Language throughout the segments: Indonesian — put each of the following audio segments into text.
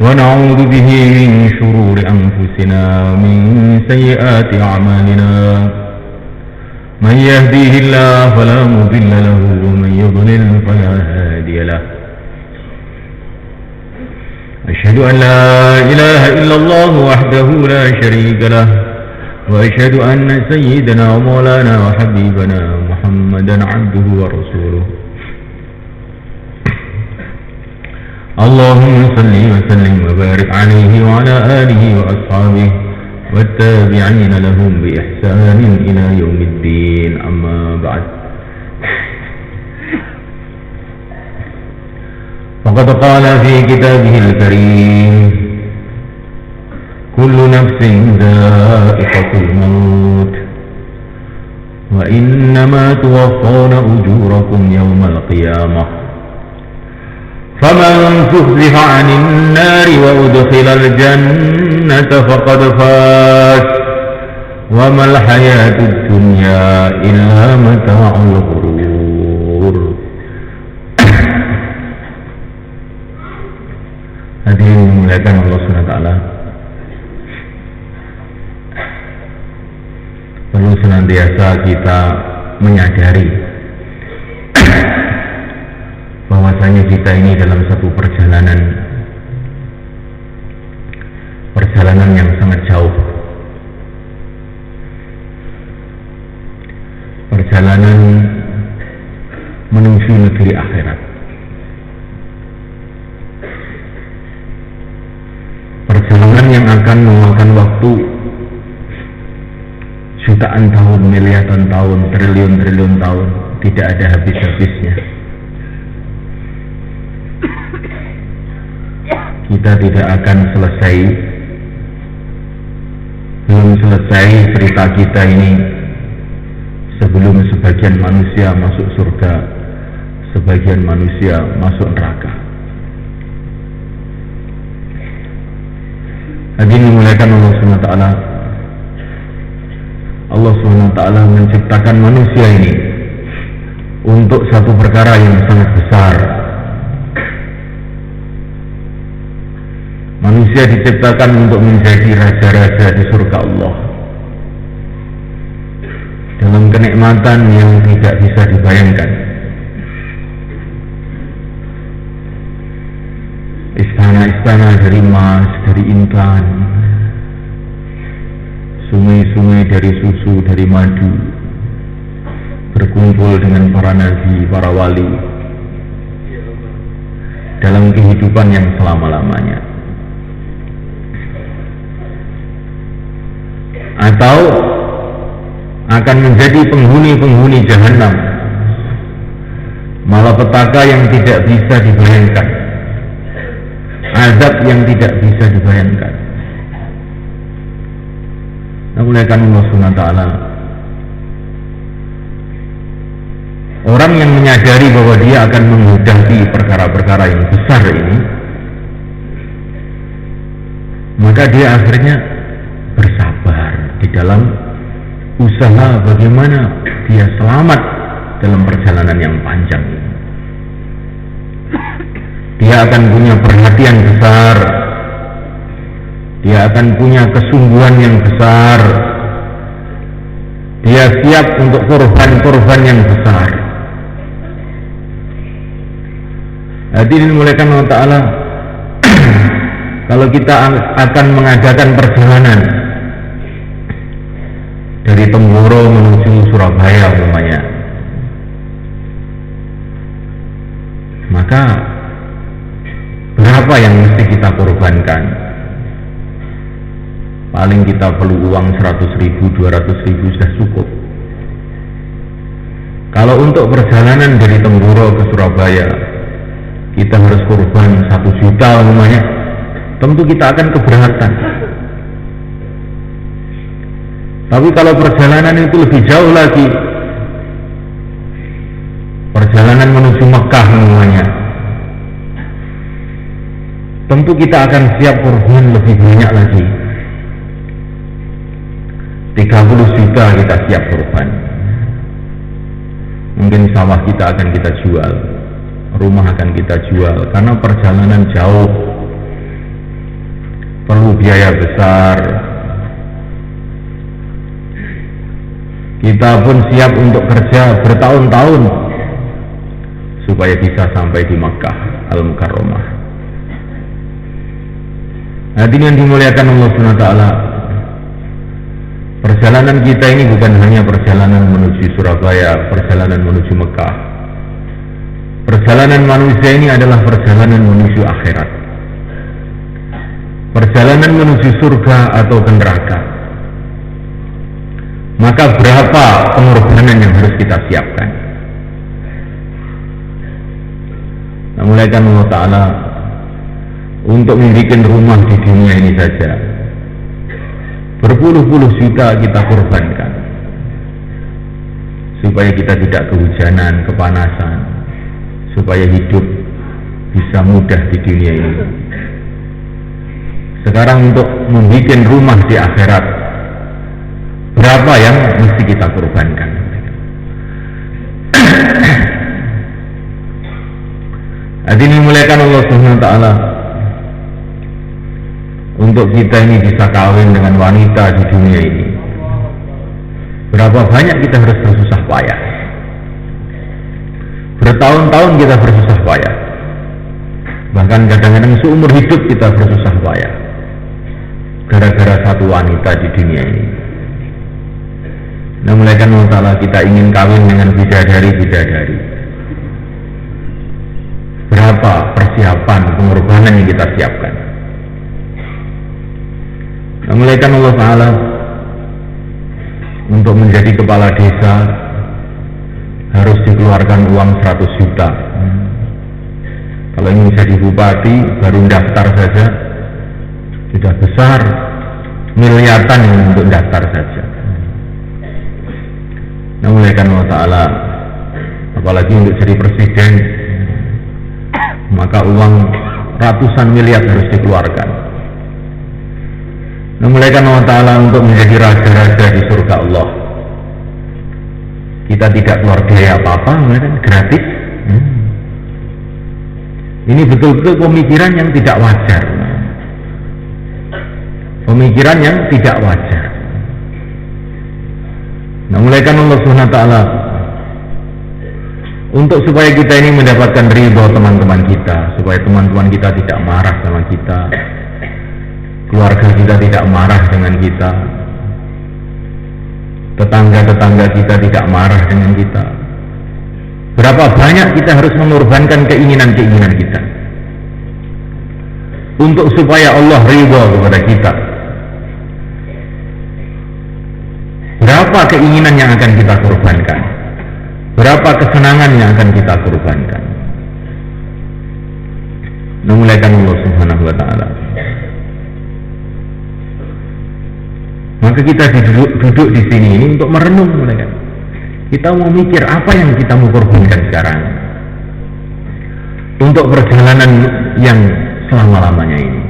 ونعوذ به من شرور أنفسنا ومن سيئات أعمالنا من يهديه الله فلا مضل له ومن يضلل فلا هادي له أشهد أن لا إله إلا الله وحده لا شريك له وأشهد أن سيدنا ومولانا وحبيبنا محمدا عبده ورسوله اللهم صل وسلم وبارك عليه وعلى آله وأصحابه والتابعين لهم بإحسان إلى يوم الدين أما بعد فقد قال في كتابه الكريم كل نفس ذائقة الموت وإنما توفون أجوركم يوم القيامة فمن زحزح عن النار وأدخل الجنة فقد فاز وما الحياة الدنيا إلا متاع الغرور. Hadirin dimuliakan Allah SWT, perlu senantiasa kita menyadari bahwasanya kita ini dalam satu perjalanan yang sangat jauh, perjalanan menuju negeri akhirat, perjalanan yang akan memakan waktu jutaan tahun, miliaran tahun, triliun tahun, tidak ada habis-habisnya. Kita tidak akan belum selesai cerita kita ini sebelum sebagian manusia masuk surga, sebagian manusia masuk neraka. Hadirin dimuliakan Allah SWT, Allah SWT menciptakan manusia ini untuk satu perkara yang sangat besar. Manusia diciptakan untuk menjadi raja-raja di surga Allah dalam kenikmatan yang tidak bisa dibayangkan. Istana-istana dari emas, dari intan, sungai-sungai dari susu, dari madu, berkumpul dengan para nabi, para wali dalam kehidupan yang selama-lamanya. Atau akan menjadi penghuni-penghuni jahanam, malapetaka yang tidak bisa dibayangkan, azab yang tidak bisa dibayangkan. Muliakan Allah SWT, orang yang menyadari bahwa dia akan menghadapi perkara-perkara yang besar ini, maka dia akhirnya bersabar di dalam usaha bagaimana dia selamat dalam perjalanan yang panjang ini. Dia akan punya perhatian besar, dia akan punya kesungguhan yang besar, dia siap untuk korban-korban yang besar. Hadirin dimuliakan Allah Ta'ala, kalau kita akan mengadakan perjalanan dari Tenggoro menuju Surabaya umpamanya, maka berapa yang mesti kita korbankan? Paling kita perlu uang 100.000, 200.000 sudah cukup. Kalau untuk perjalanan dari Tenggoro ke Surabaya kita harus korban 1 juta umpamanya, tentu kita akan keberatan. Tapi kalau perjalanan itu lebih jauh lagi, perjalanan menuju Mekah namanya, tentu kita akan siap korban lebih banyak lagi. 30 juta kita siap korban. Mungkin sawah kita akan kita jual, rumah akan kita jual, karena perjalanan jauh, perlu biaya besar. Kita pun siap untuk kerja bertahun-tahun supaya bisa sampai di Makkah Al-Mukarramah. Hadirin yang dimuliakan Allah SWT, perjalanan kita ini bukan hanya perjalanan menuju Surabaya, perjalanan menuju Mekah. Perjalanan manusia ini adalah perjalanan menuju akhirat, perjalanan menuju surga atau ke neraka. Maka berapa pengorbanan yang harus kita siapkan? Mulaikan Allah Ta'ala untuk membuat rumah di dunia ini saja berpuluh-puluh juta kita korbankan supaya kita tidak kehujanan, kepanasan, supaya hidup bisa mudah di dunia ini. Sekarang untuk membuat rumah di akhirat, berapa yang mesti kita korbankan? Hadirin dimuliakan Allah Subhanahu wa taala, untuk kita ini bisa kawin dengan wanita di dunia ini, berapa banyak kita harus bersusah payah? Bertahun-tahun kita bersusah payah, bahkan kadang-kadang seumur hidup kita bersusah payah gara-gara satu wanita di dunia ini. Nah, mulaikan Allah Ta'ala, kita ingin kawin dengan bidadari-bidadari. Berapa persiapan, pengorbanan yang kita siapkan? Nah, mulaikan Allah Ta'ala, untuk menjadi kepala desa harus dikeluarkan uang 100 juta. Kalau ingin jadi bupati, baru daftar saja sudah besar, miliaran untuk daftar saja. Nah, mulaikan Allah Ta'ala, apalagi untuk jadi presiden, maka uang ratusan miliar harus dikeluarkan. Nah, mulaikan Allah Ta'ala untuk menjadi raja-raja di surga Allah, kita tidak keluar biaya apa-apa, gratis. Ini betul-betul pemikiran yang tidak wajar, pemikiran yang tidak wajar. Nah, mulaikan Allah Subhanahu wa taala untuk supaya kita ini mendapatkan ridho teman-teman kita, supaya teman-teman kita tidak marah sama kita, keluarga kita tidak marah dengan kita, tetangga-tetangga kita tidak marah dengan kita. Berapa banyak kita harus mengorbankan keinginan-keinginan kita untuk supaya Allah ridho kepada kita. Berapa keinginan yang akan kita korbankan, berapa kesenangan yang akan kita korbankan. Memulaikan Allah Subhanahu wa taala. Maka kita duduk di sini ini untuk merenung, mulaikan. Kita mau mikir apa yang kita mau korbankan sekarang untuk perjalanan yang selama-lamanya ini,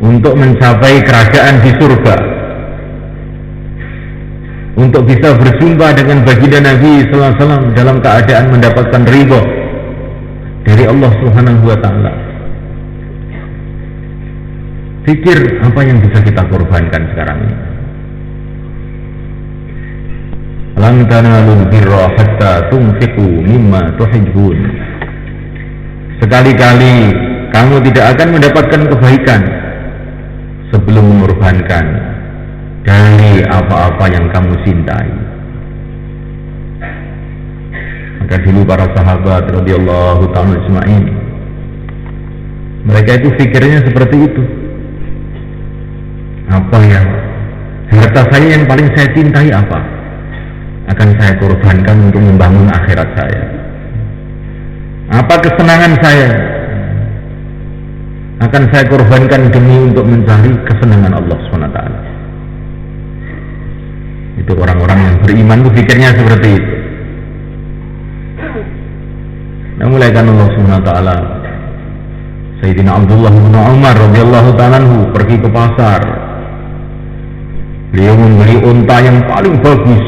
untuk mencapai kerajaan di surga, untuk bisa berjumpa dengan baginda Nabi sallallahu alaihi wasallam dalam keadaan mendapatkan ridho dari Allah Subhanahu wa taala. Pikir apa yang bisa kita korbankan sekarang ini. Lan tanalul birra hatta tunfiqu mimma tuhibbun. Sekali-kali kamu tidak akan mendapatkan kebaikan sebelum mengorbankan dari apa-apa yang kamu cintai. Maka dulu para sahabat radhiyallahu ta'ala ajma'in, mereka itu pikirnya seperti itu. Apa yang harta saya yang paling saya cintai apa? Akan saya korbankan untuk membangun akhirat saya. Apa kesenangan saya akan saya korbankan demi untuk mencari kesenangan Allah SWT. Itu orang-orang yang beriman itu pikirnya seperti itu. Nah, mulaikan Allah SWT, Sayyidina Abdullah bin Umar radhiyallahu ta'ala anhu pergi ke pasar. Beliau membeli unta yang paling bagus,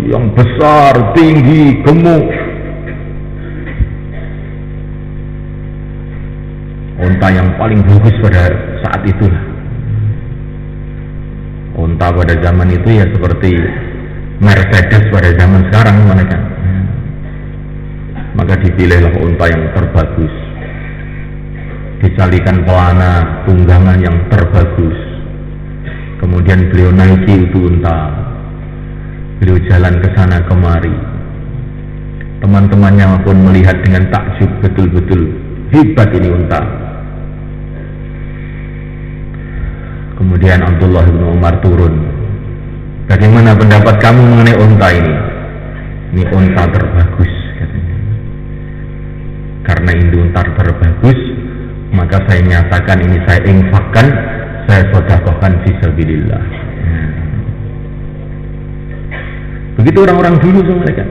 yang besar, tinggi, gemuk. Unta yang paling bagus pada saat itu. Unta pada zaman itu ya seperti Mercedes pada zaman sekarang mereka. Maka dipilihlah unta yang terbagus, dicalikan pelana tunggangan yang terbagus. Kemudian beliau naiki itu unta, beliau jalan ke sana kemari. Teman-temannya pun melihat dengan takjub, betul-betul hebat ini unta. Kemudian Abdullah bin Umar turun. Bagaimana pendapat kamu mengenai unta ini? Ini unta terbagus, katanya. Karena ini unta terbagus, maka saya nyatakan ini saya infakkan, saya sedekahkan fisabilillah. Begitu orang-orang dulu sama mereka.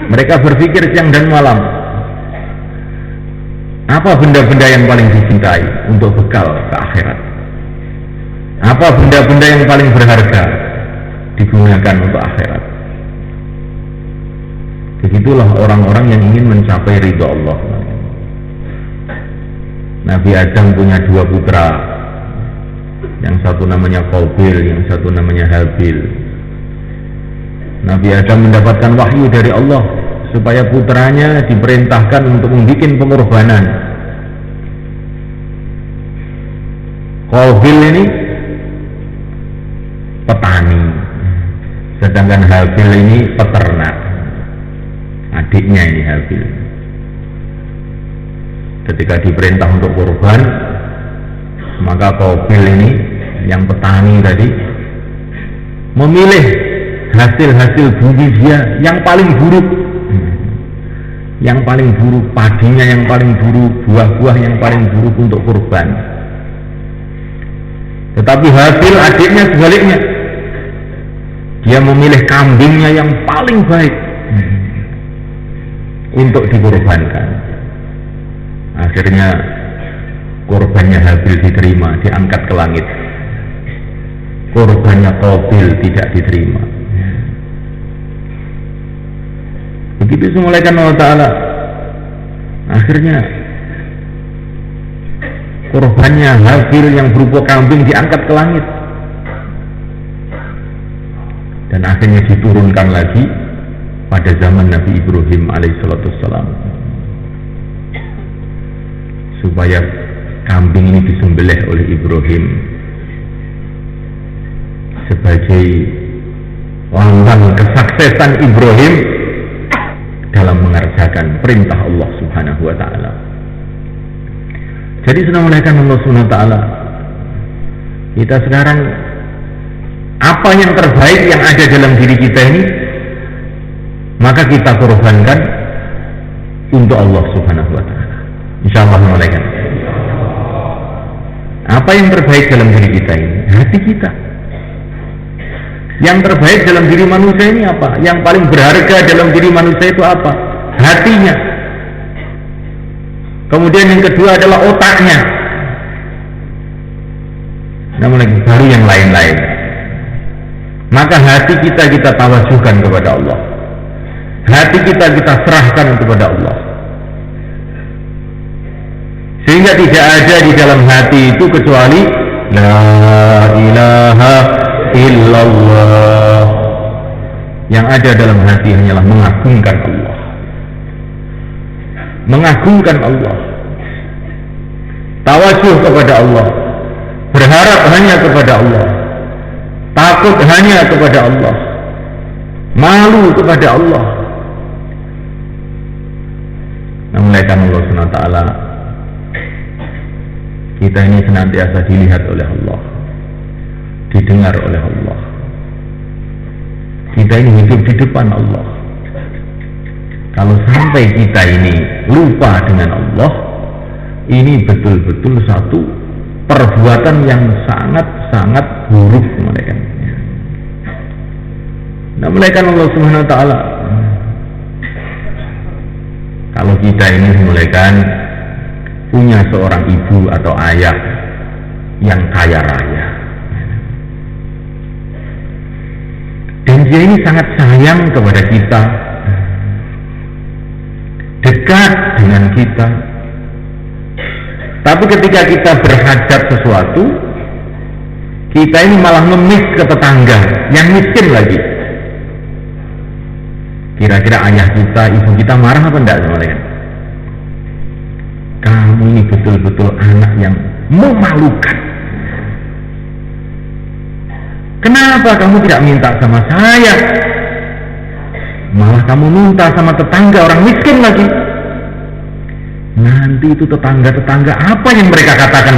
Mereka berpikir siang dan malam, apa benda-benda yang paling dicintai untuk bekal ke akhirat? Apa benda-benda yang paling berharga digunakan untuk akhirat? Begitulah orang-orang yang ingin mencapai ridha Allah. Nabi Adam punya dua putra, yang satu namanya Qabil, yang satu namanya Habil. Nabi Adam mendapatkan wahyu dari Allah supaya putranya diperintahkan untuk membuat pengorbanan. Qabil ini petani, sedangkan Habil ini peternak. Adiknya ini Habil. Ketika diperintah untuk kurban, maka Qabil ini yang petani tadi memilih hasil-hasil bumi dia yang paling buruk, padinya yang paling buruk, buah-buah yang paling buruk untuk kurban. Tetapi Habil adiknya sebaliknya, dia memilih kambingnya yang paling baik untuk dikurbankan. Akhirnya kurbannya Habil diterima, diangkat ke langit. Kurbannya Qabil tidak diterima. Begitu semulaikan Allah Ta'ala. Akhirnya kurbannya Habil yang berupa kambing diangkat ke langit, dan akhirnya diturunkan lagi pada zaman Nabi Ibrahim alaihissalam, supaya kambing ini disembelih oleh Ibrahim sebagai lambang kesuksesan Ibrahim dalam mengerjakan perintah Allah Subhanahu wa Ta'ala. Jadi sudah mulaikan Allah Subhanahu wa Ta'ala, kita sekarang apa yang terbaik yang ada dalam diri kita ini, maka kita korbankan untuk Allah Subhanahu wa Ta'ala. Insyaallah mulaikan. Apa yang terbaik dalam diri kita ini? Hati kita. Yang terbaik dalam diri manusia ini apa? Yang paling berharga dalam diri manusia itu apa? Hatinya. Kemudian yang kedua adalah otaknya. Namun lagi baru yang lain-lain. Maka hati kita tawajuhkan kepada Allah. Hati kita serahkan kepada Allah. Sehingga tidak ada di dalam hati itu kecuali La ilaha illallah. Yang ada dalam hati hanyalah mengagungkan Allah. Mengagungkan Allah, tawajuh kepada Allah, berharap hanya kepada Allah, takut hanya kepada Allah, malu kepada Allah. Memuliakan Allah SWT, kita ini senantiasa dilihat oleh Allah, didengar oleh Allah. Kita ini hidup di depan Allah. Kalau sampai kita ini lupa dengan Allah, ini betul-betul satu perbuatan yang sangat-sangat buruk, mereka. Nah, mulaikan Allah Subhanahu wa Ta'ala. Kalau kita ini mulaikan punya seorang ibu atau ayah yang kaya raya, dan dia ini sangat sayang kepada kita, dekat dengan kita. Tapi ketika kita berhajat sesuatu, Kita ini malah ngemis ke tetangga yang miskin lagi. Kira-kira ayah kita, ibu kita marah apa enggak sama mereka? Kamu ini betul-betul anak yang memalukan. Kenapa kamu tidak minta sama saya? Malah kamu minta sama tetangga orang miskin lagi. Nanti itu tetangga-tetangga apa yang mereka katakan?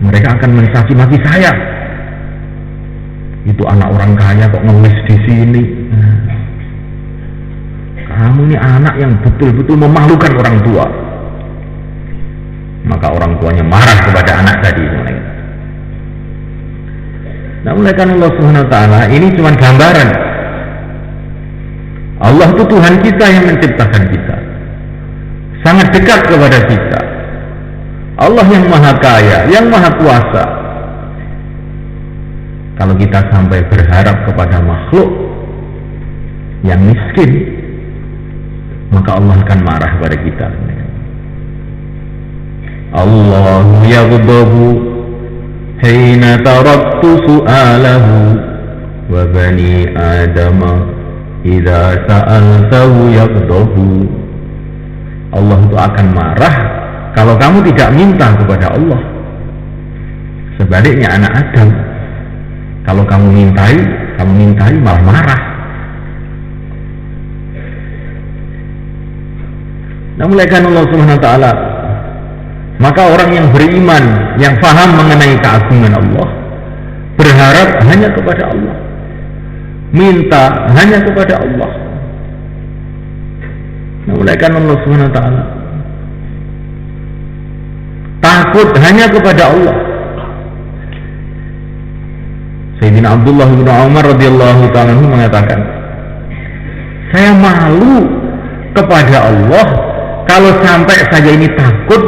Mereka akan mencaci maki saya. Itu anak orang kaya kok ngemis di sini. Kamu ini anak yang betul-betul memalukan orang tua. Maka orang tuanya marah kepada anak tadi. Nah, oleh karena Allah Subhanahu wa taala, ini cuma gambaran. Allah itu Tuhan kita yang menciptakan kita. Sangat dekat kepada kita. Allah yang maha kaya, yang maha kuasa. Kalau kita sampai berharap kepada makhluk yang miskin, maka Allah akan marah kepada kita. Allah yaghdabu hina taraktu su'alahu wa bani adama idza sa'altahu yaghdabu. Allah itu akan marah kalau kamu tidak minta kepada Allah. Sebaliknya anak Adam, kalau kamu mintai malah marah. Namun oleh karena Allah Subhanahu wa taala, maka orang yang beriman, yang faham mengenai keagungan Allah, berharap hanya kepada Allah, minta hanya kepada Allah. Namun oleh karena Allah Subhanahu wa taala, takut hanya kepada Allah. Sayyidina Abdullah bin Umar radhiyallahu ta'ala mengatakan, saya malu kepada Allah kalau sampai saya ini takut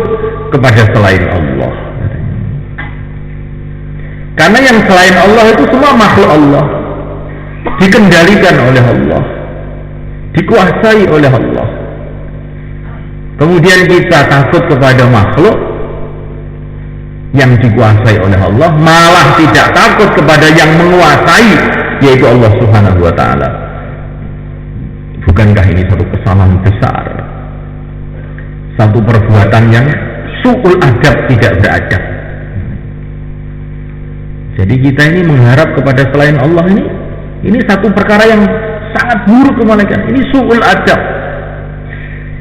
kepada selain Allah. Karena yang selain Allah itu semua makhluk Allah, dikendalikan oleh Allah, dikuasai oleh Allah. Kemudian kita takut kepada makhluk yang dikuasai oleh Allah, malah tidak takut kepada yang menguasai, yaitu Allah Subhanahu wa taala. Bukankah ini satu kesalahan besar, satu perbuatan yang su'ul adab, tidak beradab. Jadi kita ini mengharap kepada selain Allah, ini satu perkara yang sangat buruk kemalakan. Ini su'ul adab,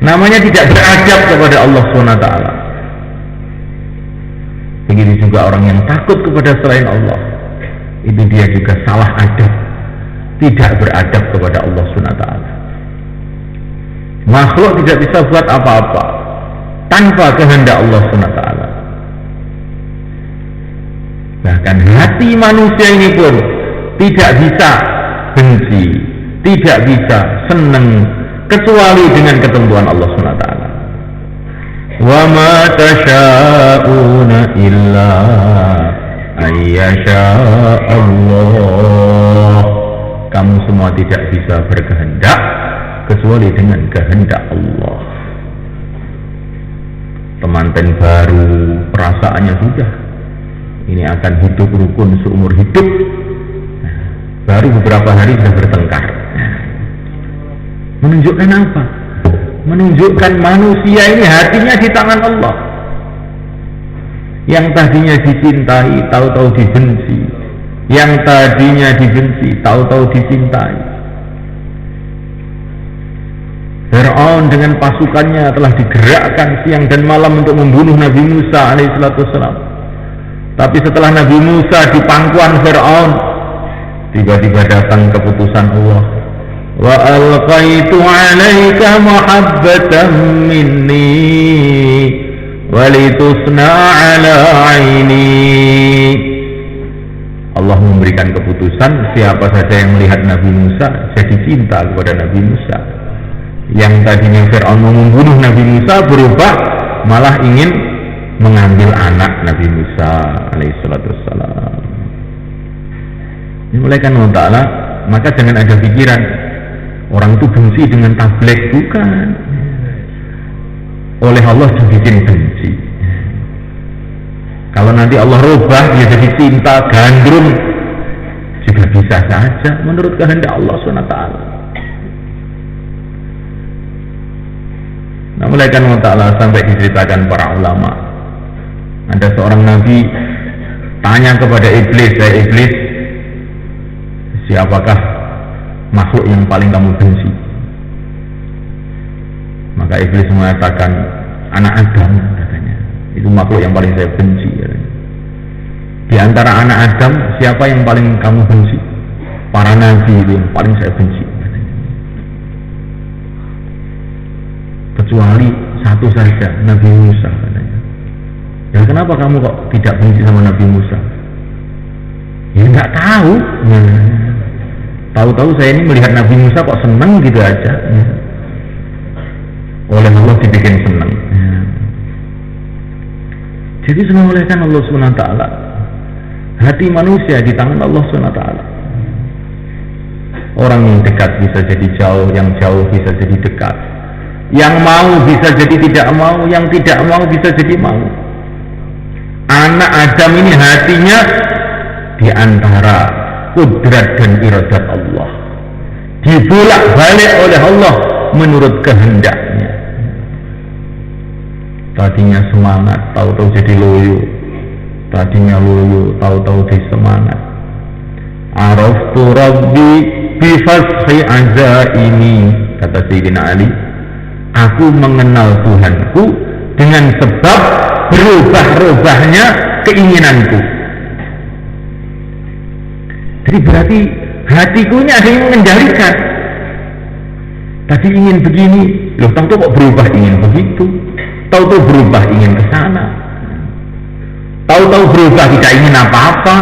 namanya tidak beradab kepada Allah Subhanahu wa taala. Begitu juga orang yang takut kepada selain Allah, itu dia juga salah adab, tidak beradab kepada Allah Subhanahu wa taala. Makhluk tidak bisa buat apa-apa tanpa kehendak Allah Subhanahu wa taala. Bahkan hati manusia ini pun tidak bisa benci, tidak bisa senang kecuali dengan ketentuan Allah Subhanahu wa taala. Wa ma tasha'una illa ayyasha Allah. Kamu semua tidak bisa berkehendak kecuali dengan kehendak Allah. Temanten baru perasaannya sudah, ini akan hidup rukun seumur hidup, baru beberapa hari sudah bertengkar. Menunjukkan apa? Menunjukkan manusia ini hatinya di tangan Allah. Yang tadinya dicintai tahu-tahu dibenci, yang tadinya dibenci tahu-tahu dicintai. Fir'aun dengan pasukannya telah digerakkan siang dan malam untuk membunuh Nabi Musa alaihissalam. Tapi setelah Nabi Musa di pangkuan Fir'aun, tiba-tiba datang keputusan Allah. Wa alqaitu 'alaika mahabbatan minni walitusna 'ala 'aini. Allah memberikan keputusan, siapa saja yang melihat Nabi Musa jadi cinta kepada Nabi Musa. Yang tadinya Fir'aun mau membunuh Nabi Musa berubah malah ingin mengambil anak Nabi Musa alaihissalam. Ini mulai kan Allah Ta'ala, maka jangan ada pikiran orang itu benci dengan tabligh, bukan. Oleh Allah dibikin benci. Kalau nanti Allah rubah dia jadi cinta, gandrung, juga bisa saja menurut kehendak Allah SWT. Nah, mulai kan Allah sampai diceritakan para ulama, ada seorang nabi tanya kepada iblis, iblis, siapakah makhluk yang paling kamu benci? Maka iblis mengatakan anak Adam, katanya. Itu makhluk yang paling saya benci, katanya. Di antara anak Adam, siapa yang paling kamu benci? Para nabi itu yang paling saya benci, katanya. Kecuali satu saja, Nabi Musa, katanya. Ya kenapa kamu kok tidak benci sama Nabi Musa? Ya nggak tahu. Tahu-tahu saya ini melihat Nabi Musa kok senang gitu aja. Oleh Allah dibikin senang. Jadi semua oleh kan Allah SWT. Hati manusia di tangan Allah SWT. Orang yang dekat bisa jadi jauh, yang jauh bisa jadi dekat. Yang mau bisa jadi tidak mau, yang tidak mau bisa jadi mau. Anak Adam ini hatinya di antara kudrat dan iradat Allah, dibolak-balik oleh Allah menurut kehendaknya. Tadinya semangat, tahu-tahu jadi loyo. Tadinya loyo, tahu-tahu jadi semangat. Araftu Rabbi bifashi azaimi, kata Sayyidina Ali. Aku mengenal Tuhanku dengan sebab berubah-ubahnya keinginanku. Jadi berarti hatiku ini ada yang mengendalikan. Tadi ingin begini, loh tahu-tahu kok berubah ingin begitu. Tahu-tahu berubah ingin ke sana. Tahu-tahu berubah tidak ingin apa-apa.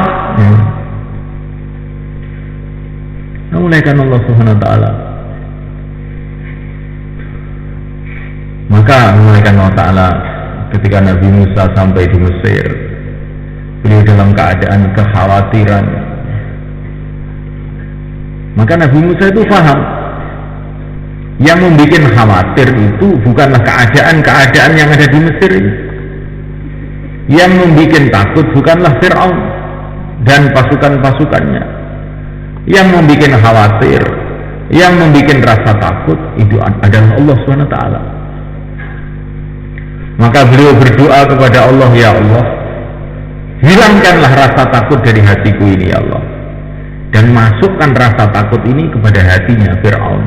Mulaikan Allah Subhanahu wa taala. Maka mulaikan Allah taala ketika Nabi Musa sampai di Mesir, beliau dalam keadaan kekhawatiran. Maka Nabi Musa itu paham, yang membuat khawatir itu bukanlah keadaan-keadaan yang ada di Mesir ini. Yang membuat takut bukanlah Fir'aun dan pasukan-pasukannya. Yang membuat khawatir, yang membuat rasa takut itu adalah Allah SWT. Maka beliau berdoa kepada Allah, ya Allah, hilangkanlah rasa takut dari hatiku ini ya Allah, dan masukkan rasa takut ini kepada hatinya Fir'aun.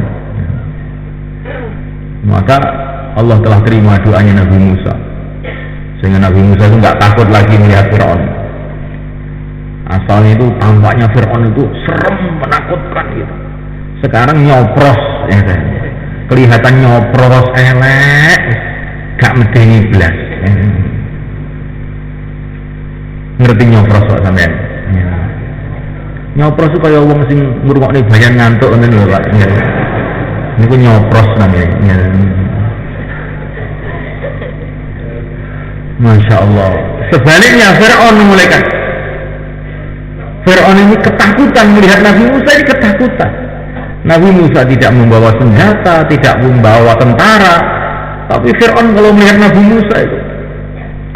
Maka Allah telah terima doanya Nabi Musa, sehingga Nabi Musa itu nggak takut lagi melihat Fir'aun. Asalnya itu tampaknya Fir'aun itu serem, menakutkan gitu. Sekarang nyopros, ya kan? Kelihatan nyopros, elek, gak medeni belas. Ngerti nyopros kok sampean? Nyopros itu kaya wong sing ngrungokne bayan ngantuk ngoten lho Pak. Niku nyopros namanya. Masya Allah. Sebaliknya Fir'aun mulaikan. Fir'aun ini ketakutan melihat Nabi Musa, ini ketakutan. Nabi Musa tidak membawa senjata, tidak membawa tentara, tapi Fir'aun kalau melihat Nabi Musa itu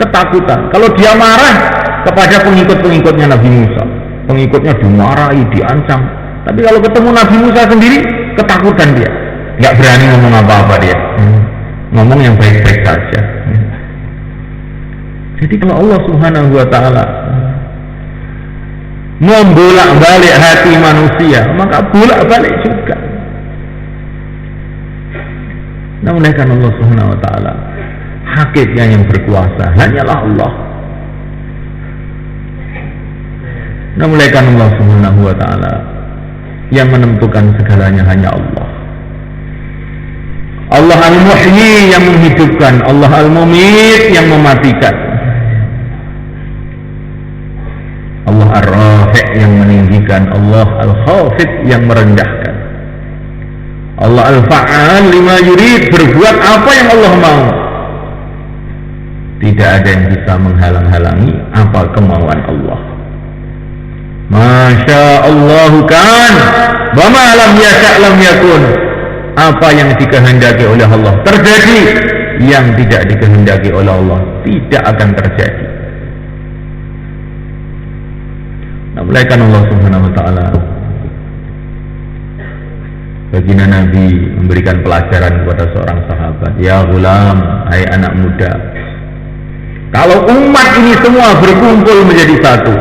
ketakutan. Kalau dia marah kepada pengikut-pengikutnya Nabi Musa, pengikutnya dimarahi, diancam. Tapi kalau ketemu Nabi Musa sendiri, ketakutan dia, nggak berani ngomong apa-apa dia, ngomong yang baik-baik saja. Jadi kalau Allah Subhanahu wa Ta'ala membolak-balik hati manusia, maka bolak-balik juga. Namun kan Allah Subhanahu wa Ta'ala, hakikatnya yang berkuasa hanyalah Allah. Namun kan Allah Subhanahu wa Ta'ala, yang menentukan segalanya hanya Allah. Allah Al-Muhyi yang menghidupkan, Allah Al-Mumit yang mematikan, Allah Ar-Rafi' yang meninggikan, Allah Al-Khafid yang merendahkan, Allah Al-Fa'al lima yurid, berbuat apa yang Allah mau. Tidak ada yang bisa menghalang-halangi apa kemauan Allah. Masya Allah kan, wa ma lam yasha' lam yakun. Apa yang dikehendaki oleh Allah terjadi, yang tidak dikehendaki oleh Allah tidak akan terjadi. Melainkan Allah Subhanahu wa taala baginda Nabi memberikan pelajaran kepada seorang sahabat, ya ghulam, hai anak muda, kalau umat ini semua berkumpul menjadi satu.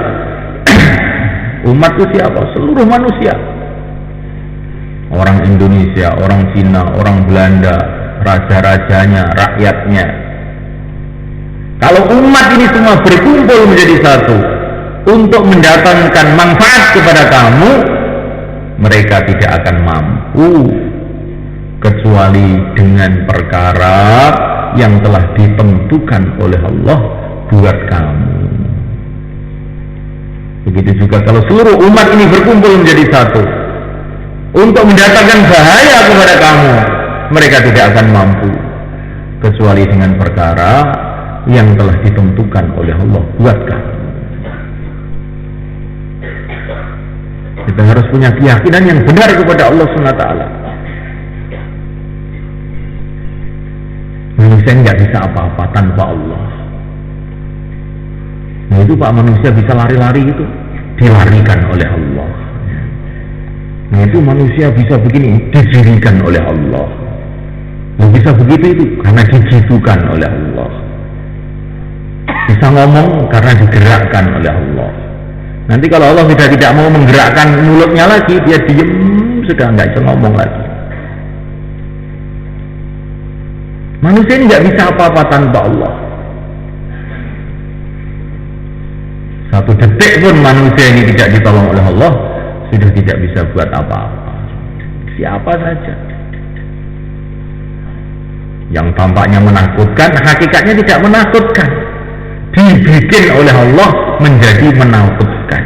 Umat itu siapa? Seluruh manusia. Orang Indonesia, orang Cina, orang Belanda, raja-rajanya, rakyatnya. Kalau umat ini semua berkumpul menjadi satu untuk mendatangkan manfaat kepada kamu, mereka tidak akan mampu kecuali dengan perkara yang telah ditentukan oleh Allah buat kamu. Begitu juga kalau seluruh umat ini berkumpul menjadi satu untuk mendatangkan bahaya kepada kamu, mereka tidak akan mampu kecuali dengan perkara yang telah ditentukan oleh Allah buat kamu. Kita harus punya keyakinan yang benar kepada Allah SWT. Manusia nggak bisa apa-apa tanpa Allah. Nah itu Pak, manusia bisa lari-lari itu dilarikan oleh Allah. Nah itu manusia bisa begini didirikan oleh Allah. Nah, bisa begitu itu karena digitukan oleh Allah. Bisa ngomong karena digerakkan oleh Allah. Nanti kalau Allah sudah tidak mau menggerakkan mulutnya lagi, dia diem, sudah nggak bisa ngomong lagi. Manusia ini nggak bisa apa-apa tanpa Allah. Satu detik pun manusia ini tidak ditolong oleh Allah, sudah tidak bisa buat apa-apa. Siapa saja yang tampaknya menakutkan, hakikatnya tidak menakutkan, dibikin oleh Allah menjadi menakutkan.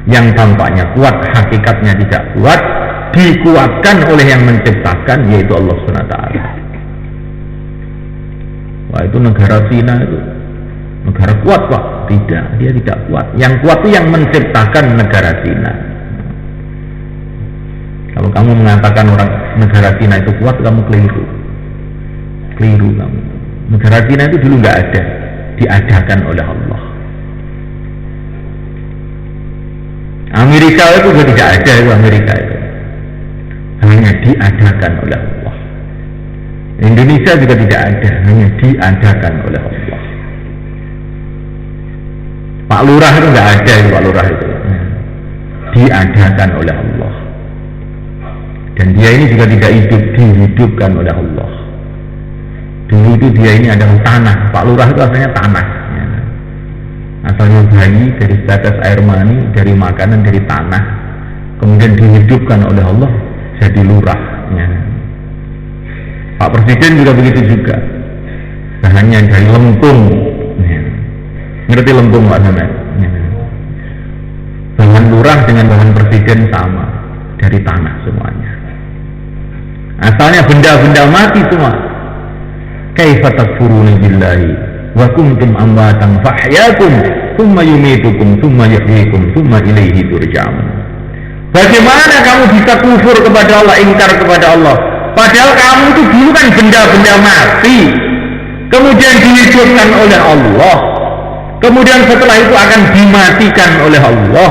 Yang tampaknya kuat, hakikatnya tidak kuat, dikuatkan oleh yang menciptakan, yaitu Allah SWT. Wah, itu negara Cina itu negara kuat Pak? Tidak, dia tidak kuat. Yang kuat itu yang menciptakan negara Cina. Kalau kamu mengatakan orang negara Cina itu kuat, kamu keliru. Keliru kamu. Negara Cina itu dulu nggak ada, diadakan oleh Allah. Amerika itu juga tidak ada, itu Amerika itu hanya diadakan oleh Allah. Indonesia juga tidak ada, hanya diadakan oleh Allah. Pak Lurah itu nggak ada, itu Pak Lurah itu diadakan oleh Allah. Dan dia ini juga tidak hidup, dihidupkan oleh Allah. Dulu itu dia ini adalah tanah. Pak Lurah itu asalnya tanah. Asalnya bayi dari setetes air mani, dari makanan, dari tanah. Kemudian dihidupkan oleh Allah jadi lurah. Pak Presiden juga begitu juga. Bahannya dari lempung. Ngerti lempung Pak Sana? Bahan lurah dengan bahan presiden sama, dari tanah semuanya. Asalnya benda-benda mati semua. Kaifa takfuruna billahi wa kuntum amwatan fahyakum thumma yumitukum thumma yuhyikum thumma ilaihi turja'un. Bagaimana kamu bisa kufur kepada Allah, ingkar kepada Allah, padahal kamu itu dulu kan benda-benda mati, kemudian dihidupkan oleh Allah, kemudian setelah itu akan dimatikan oleh Allah,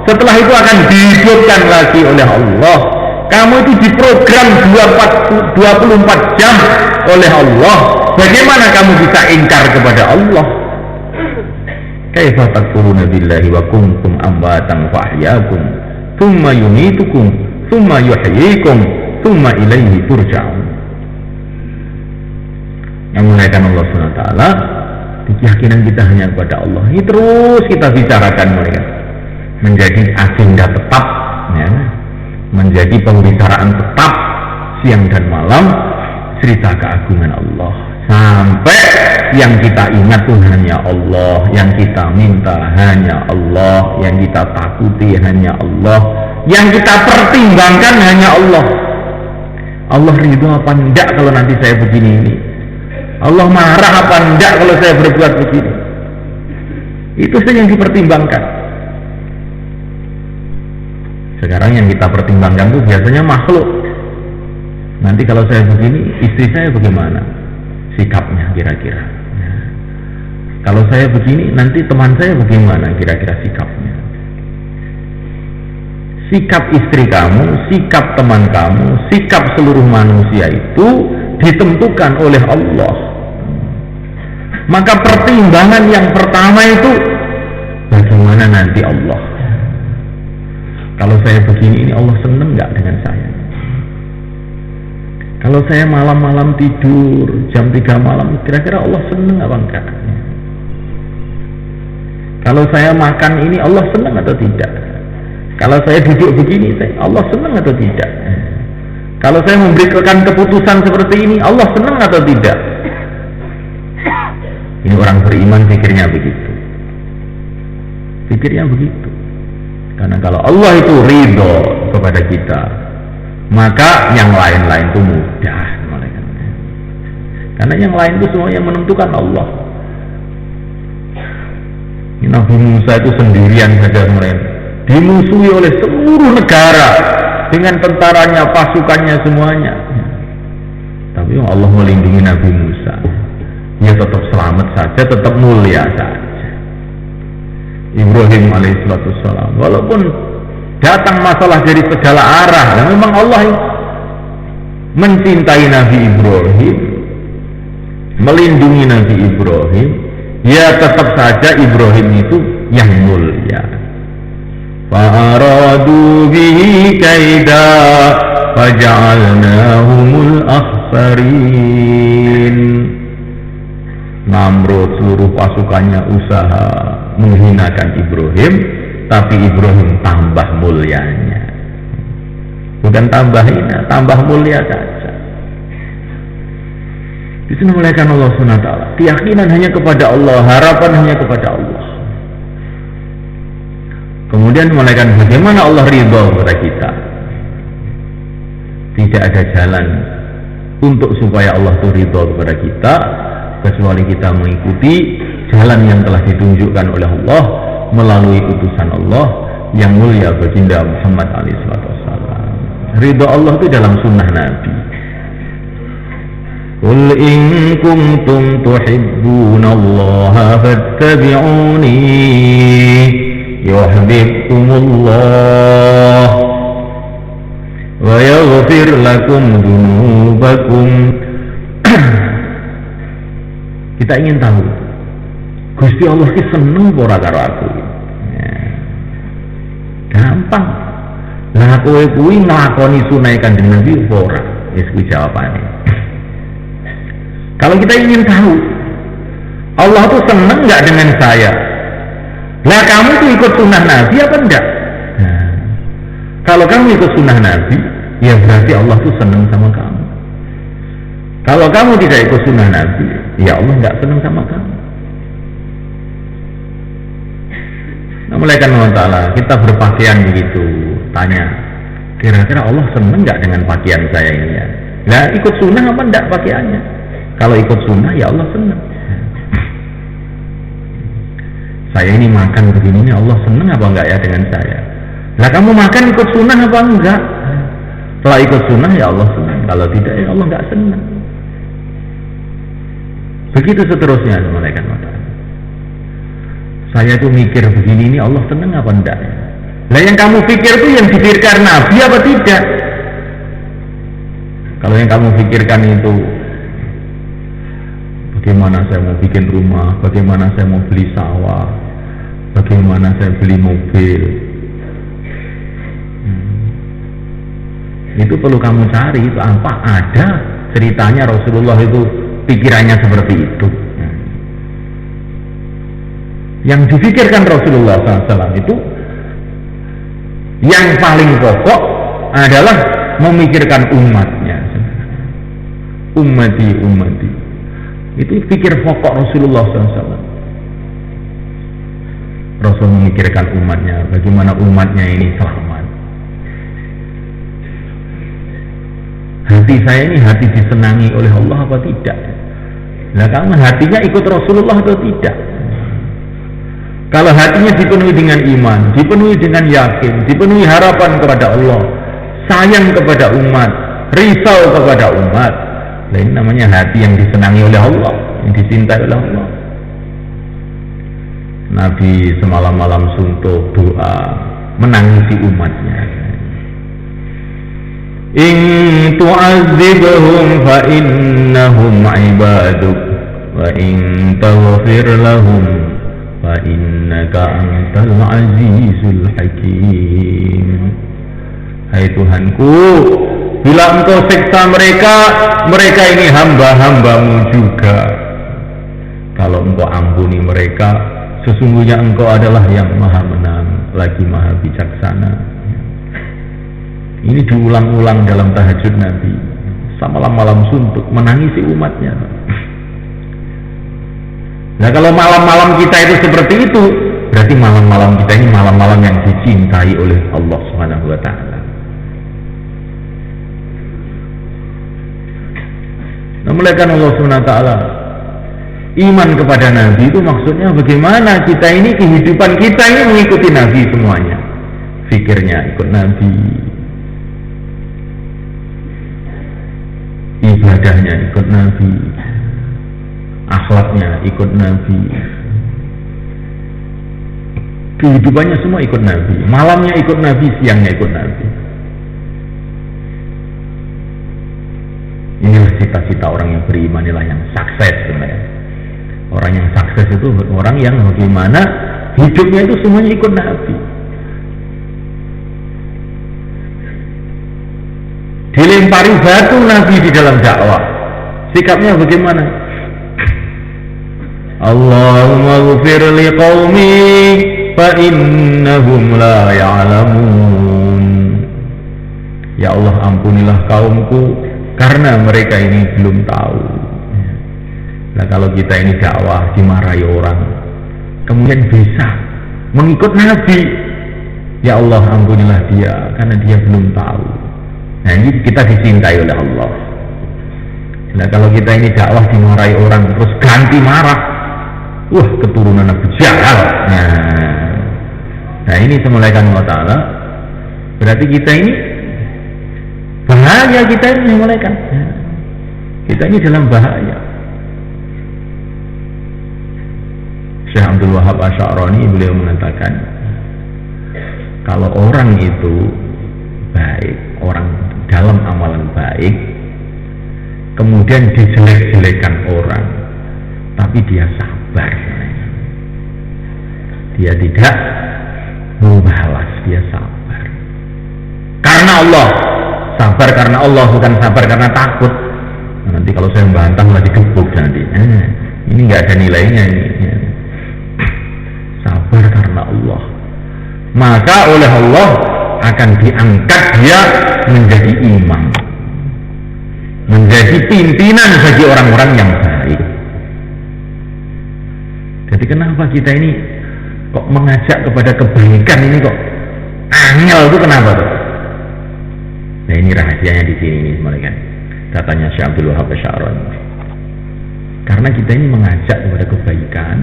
setelah itu akan dihidupkan lagi oleh Allah. Kamu itu diprogram 24 jam oleh Allah. Bagaimana kamu bisa ingkar kepada Allah? Kaifa takfuruna billahi wa kuntum amwatan fahyakum thumma yumitukum thumma yuhyikum thumma ilaihi turja'un. Yang menaikkan Allah SWT, keyakinan kita hanya kepada Allah. Ini terus kita bicarakan mereka, menjadi agenda tetap, ya, menjadi pembicaraan tetap siang dan malam, cerita keagungan Allah, sampai yang kita ingat tuh hanya Allah, yang kita minta hanya Allah, yang kita takuti hanya Allah, yang kita pertimbangkan hanya Allah. Allah ridho apa enggak kalau nanti saya begini ini? Allah marah apa enggak kalau saya berbuat begini? Itu saja yang dipertimbangkan. Sekarang yang kita pertimbangkan itu biasanya makhluk. Nanti kalau saya begini, istri saya bagaimana sikapnya kira-kira? Kalau saya begini, nanti teman saya bagaimana kira-kira sikapnya? Sikap istri kamu, sikap teman kamu, sikap seluruh manusia itu ditentukan oleh Allah. Maka pertimbangan yang pertama itu bagaimana nanti Allah. Kalau saya begini, ini Allah seneng nggak dengan saya? Kalau saya malam-malam tidur jam 3 malam, kira-kira Allah seneng apa enggak? Kalau saya makan ini, Allah senang atau tidak? Kalau saya duduk begini, Allah senang atau tidak? Kalau saya memberikan keputusan seperti ini, Allah senang atau tidak? Ini orang beriman pikirnya begitu. Pikirnya begitu. Karena kalau Allah itu ridho kepada kita, maka yang lain-lain itu mudah. Karena yang lain itu semua yang menentukan Allah. Nabi Musa itu sendirian saja kemarin, dimusuhi oleh seluruh negara dengan tentaranya, pasukannya, semuanya. Tapi Allah melindungi Nabi Musa. Dia tetap selamat saja, tetap mulia saja. Ibrahim alaihissalam, walaupun datang masalah dari segala arah, dan memang Allah mencintai Nabi Ibrahim, melindungi Nabi Ibrahim, ya tetap saja Ibrahim itu yang mulia. Fa'aradu bihi kaida faja'alnahumul akhsarin. Namrud seluruh pasukannya usaha menghinakan Ibrahim, tapi Ibrahim tambah mulianya. Bukan tambah hina, tambah mulia saja. Di sini muliakan Allah SWT. Keyakinan hanya kepada Allah, harapan hanya kepada Allah. Kemudian muliakan bagaimana Allah ridha kepada kita. Tidak ada jalan untuk supaya Allah itu ridha kepada kita kecuali kita mengikuti jalan yang telah ditunjukkan oleh Allah melalui utusan Allah yang mulia baginda Muhammad alaihissalam. Ridha Allah itu dalam sunnah Nabi. Qul in kuntum tuhibbunallaha fattabi'uni yuhibbukumullah wa yaghfir lakum dzunubakum. Kita ingin tahu Gusti Allah ki seneng ora karo aku. Gampang. Lah kowe kuwi nglakoni sunah Kanjeng Nabi ora? Wis kuwi jawabane. Kalau kita ingin tahu Allah tuh seneng nggak dengan saya, lah kamu tuh ikut sunnah Nabi apa enggak? Nah, kalau kamu ikut sunnah Nabi, ya berarti Allah tuh seneng sama kamu. Kalau kamu tidak ikut sunnah Nabi, ya Allah nggak seneng sama kamu. Nah, mulaikan Allah Ta'ala, kita berpakaian begitu, tanya, kira-kira Allah seneng nggak dengan pakaian saya ini ya? Nah, ikut sunnah apa enggak pakaiannya? Kalau ikut sunnah, ya Allah senang. Saya ini makan begini, Allah senang apa enggak ya dengan saya? Lah kamu makan ikut sunnah apa enggak? Setelah ikut sunnah, ya Allah senang. Kalau tidak, ya Allah enggak senang. Begitu seterusnya, malaikat mata. Saya tuh mikir begini, ini Allah senang apa enggak? Lah yang kamu pikir tuh yang dipikirkan Nabi apa tidak? Kalau yang kamu pikirkan itu bagaimana saya mau bikin rumah, bagaimana saya mau beli sawah, bagaimana saya beli mobil, itu perlu kamu cari. Itu apa ada ceritanya Rasulullah itu pikirannya seperti itu. Yang dipikirkan Rasulullah SAW itu yang paling pokok adalah memikirkan umatnya. Ummati. Itu pikir pokok Rasulullah SAW. Rasul memikirkan umatnya, bagaimana umatnya ini selamat. Hati saya ini hati disenangi oleh Allah apa tidak? Nah, kamu hatinya ikut Rasulullah atau tidak? Kalau hatinya dipenuhi dengan iman, dipenuhi dengan yakin, dipenuhi harapan kepada Allah, sayang kepada umat, risau kepada umat, nah, ini namanya hati yang disenangi oleh Allah, yang dicintai oleh Allah. Nabi semalam-malam suntuk doa menangisi umatnya. In tu'adzibhum fa innahum ibaduk wa in taghfir lahum fa innaka antal azizul hakim. Hai Tuhanku, bila engkau siksa mereka, mereka ini hamba-hambamu juga. Kalau engkau ampuni mereka, sesungguhnya engkau adalah yang maha menang, lagi maha bijaksana. Ini diulang-ulang dalam tahajud Nabi. Malam-malam suntuk menangisi umatnya. Nah kalau malam-malam kita itu seperti itu, berarti malam-malam kita ini malam-malam yang dicintai oleh Allah Subhanahu wa Ta'ala. Nah, mulakan Allah Subhanahu wa Ta'ala, iman kepada Nabi itu maksudnya bagaimana kita ini, kehidupan kita ini mengikuti Nabi semuanya. Fikirnya ikut Nabi, ibadahnya ikut Nabi, akhlaknya ikut Nabi, kehidupannya semua ikut Nabi, malamnya ikut Nabi, siangnya ikut Nabi. Inilah cita-cita orang yang beriman, inilah yang sukses sebenarnya. Orang yang sukses itu orang yang bagaimana hidupnya itu semuanya ikut Nabi. Dilempari batu Nabi di dalam dakwah, sikapnya bagaimana? Allahumma ghfir li qaumi fa innahum la ya'lamun. Ya Allah, ampunilah kaumku karena mereka ini belum tahu. Nah kalau kita ini dakwah dimarahi orang, kemudian bisa mengikut Nabi, ya Allah ampunilah dia karena dia belum tahu. Nah ini kita dicintai oleh Allah. Nah kalau kita ini dakwah dimarahi orang terus ganti marah, wah keturunan Abu Jahal. Nah ini semulaikan Allah Ta'ala, berarti kita ini bahaya, kita ini semulaikan. Kita ini dalam bahaya. Syekh Abdul Wahab Asy'arani beliau mengatakan, kalau orang itu baik, orang dalam amalan baik, kemudian dijelek-jelekan orang, tapi dia sabar, dia tidak membalas, dia sabar karena Allah, sabar karena Allah, bukan sabar karena takut. Nanti kalau saya membantah malah digebuk nanti. Ini nggak ada nilainya ini. Sabar karena Allah, maka oleh Allah akan diangkat dia menjadi imam, menjadi pimpinan bagi orang-orang yang baik. Jadi kenapa kita ini kok mengajak kepada kebaikan ini kok angel itu kenapa tuh? Nah ini rahasianya di sini nih semuanya, katanya Syekh Abdul Wahab Asy'arani. Karena kita ini mengajak kepada kebaikan,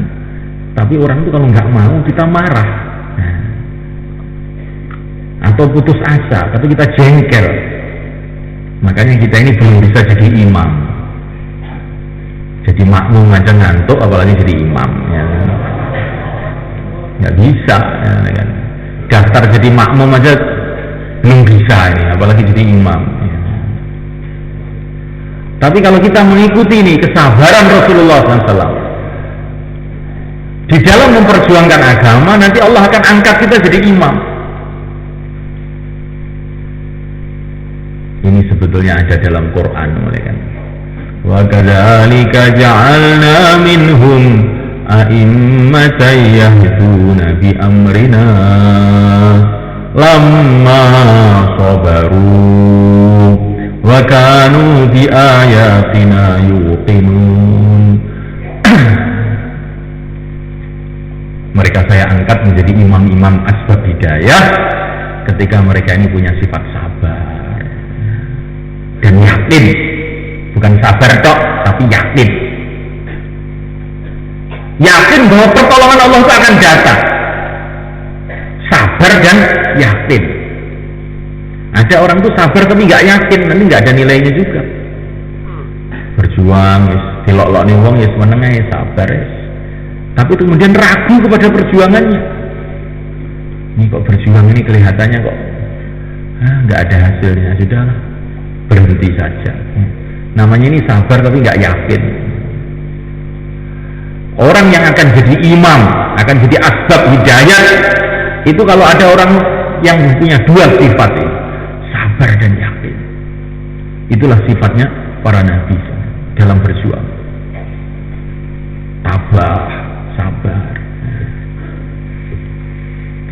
tapi orang itu kalau nggak mau kita marah. Atau putus asa, atau kita jengkel, makanya kita ini belum bisa jadi imam. Jadi makmum aja ngantuk, apalagi jadi imam, ya. Nggak bisa, ya, kan? Daftar jadi makmum aja belum bisa ini, apalagi jadi imam. Ya. Tapi kalau kita mengikuti ini kesabaran Rasulullah SAW di dalam memperjuangkan agama, nanti Allah akan angkat kita jadi imam. Ini sebetulnya ada dalam Quran, kan? Wa kadzalika ja'alna minhum a'immatan yahduna bi amrina lamma sabaru wa kanu bi ayatina yuqinun. Mereka saya angkat menjadi imam-imam asbab hidayah ketika mereka ini punya sifat sabar dan yakin, bukan sabar tok, tapi yakin bahwa pertolongan Allah itu akan datang. Sabar dan yakin. Ada orang tuh sabar tapi nggak yakin, nanti nggak ada nilainya juga. Berjuang, dilok-lok nih wong, meneng aja sabar. tapi kemudian ragu kepada perjuangannya. Ini kok berjuang ini kelihatannya kok nggak ada hasilnya, sudahlah, berhenti saja. Namanya ini sabar tapi nggak yakin. Orang yang akan jadi imam, akan jadi asbab hidayah, itu kalau ada orang yang punya dua sifat ini, sabar dan yakin. Itulah sifatnya para nabi dalam berjuang. Sabar.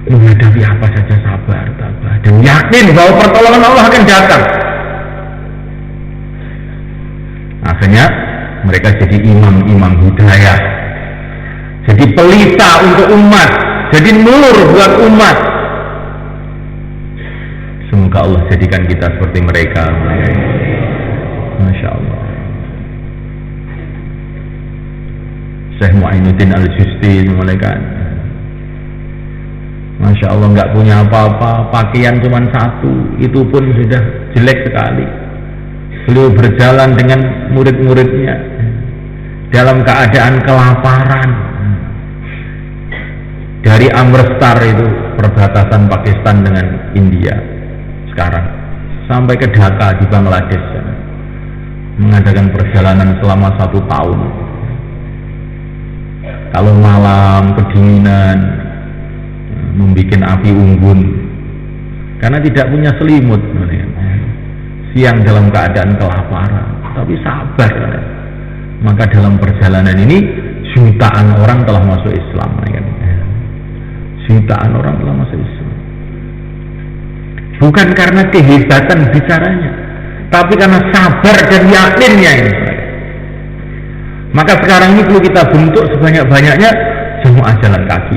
Menghadapi apa saja sabar, dan yakin bahwa pertolongan Allah akan datang. Akhirnya mereka jadi imam-imam hidayah, jadi pelita untuk umat, jadi nur buat umat. Semoga Allah jadikan kita seperti mereka. Masya Allah. Syekh Mu'ainuddin Al-Justi mereka, Masya Allah, nggak punya apa-apa, pakaian cuma satu, itu pun sudah jelek sekali. Beliau berjalan dengan murid-muridnya dalam keadaan kelaparan dari Amritsar, itu perbatasan Pakistan dengan India sekarang, sampai ke Dhaka di Bangladesh, mengadakan perjalanan selama 1 tahun. Kalau malam kedinginan, membuat api unggun karena tidak punya selimut. Siang dalam keadaan kelaparan, tapi sabar. Maka dalam perjalanan ini jutaan orang telah masuk Islam. Jutaan orang telah masuk Islam. Bukan karena kehebatan bicaranya, tapi karena sabar dan yakinnya ini. Maka sekarang ini perlu kita bentuk sebanyak-banyaknya jemaah jalan kaki,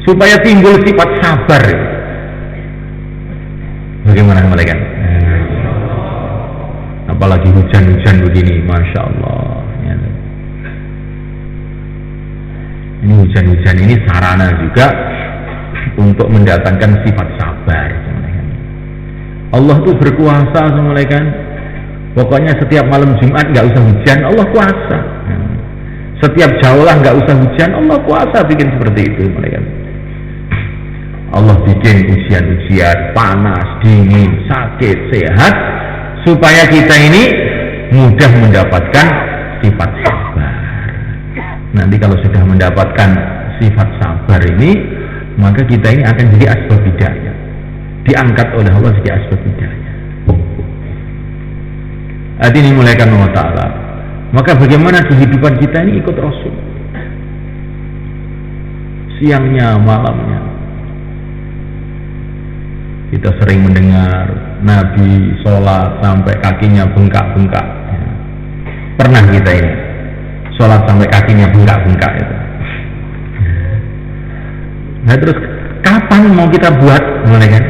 supaya timbul sifat sabar. Bagaimana mereka? Apalagi hujan-hujan begini, Masya Allah. Ini hujan-hujan ini sarana juga untuk mendatangkan sifat sabar. Allah tuh berkuasa, pokoknya setiap malam Jumat nggak usah hujan, Allah kuasa. Setiap jaulah nggak usah hujan, Allah kuasa bikin seperti itu. Allah bikin ujian-ujian, panas, dingin, sakit, sehat, supaya kita ini mudah mendapatkan sifat sabar. Nanti kalau sudah mendapatkan sifat sabar ini, maka kita ini akan jadi asbab hidayah, diangkat oleh Allah jadi asbab hidayah. Hati ini mulaikan Allah Ta'ala. Maka bagaimana kehidupan kita ini ikut Rasul, siangnya, malamnya. Kita sering mendengar Nabi sholat sampai kakinya bengkak-bengkak. Pernah kita ini sholat sampai kakinya bengkak-bengkak itu. Nah terus kapan mau kita buat, mulaikan?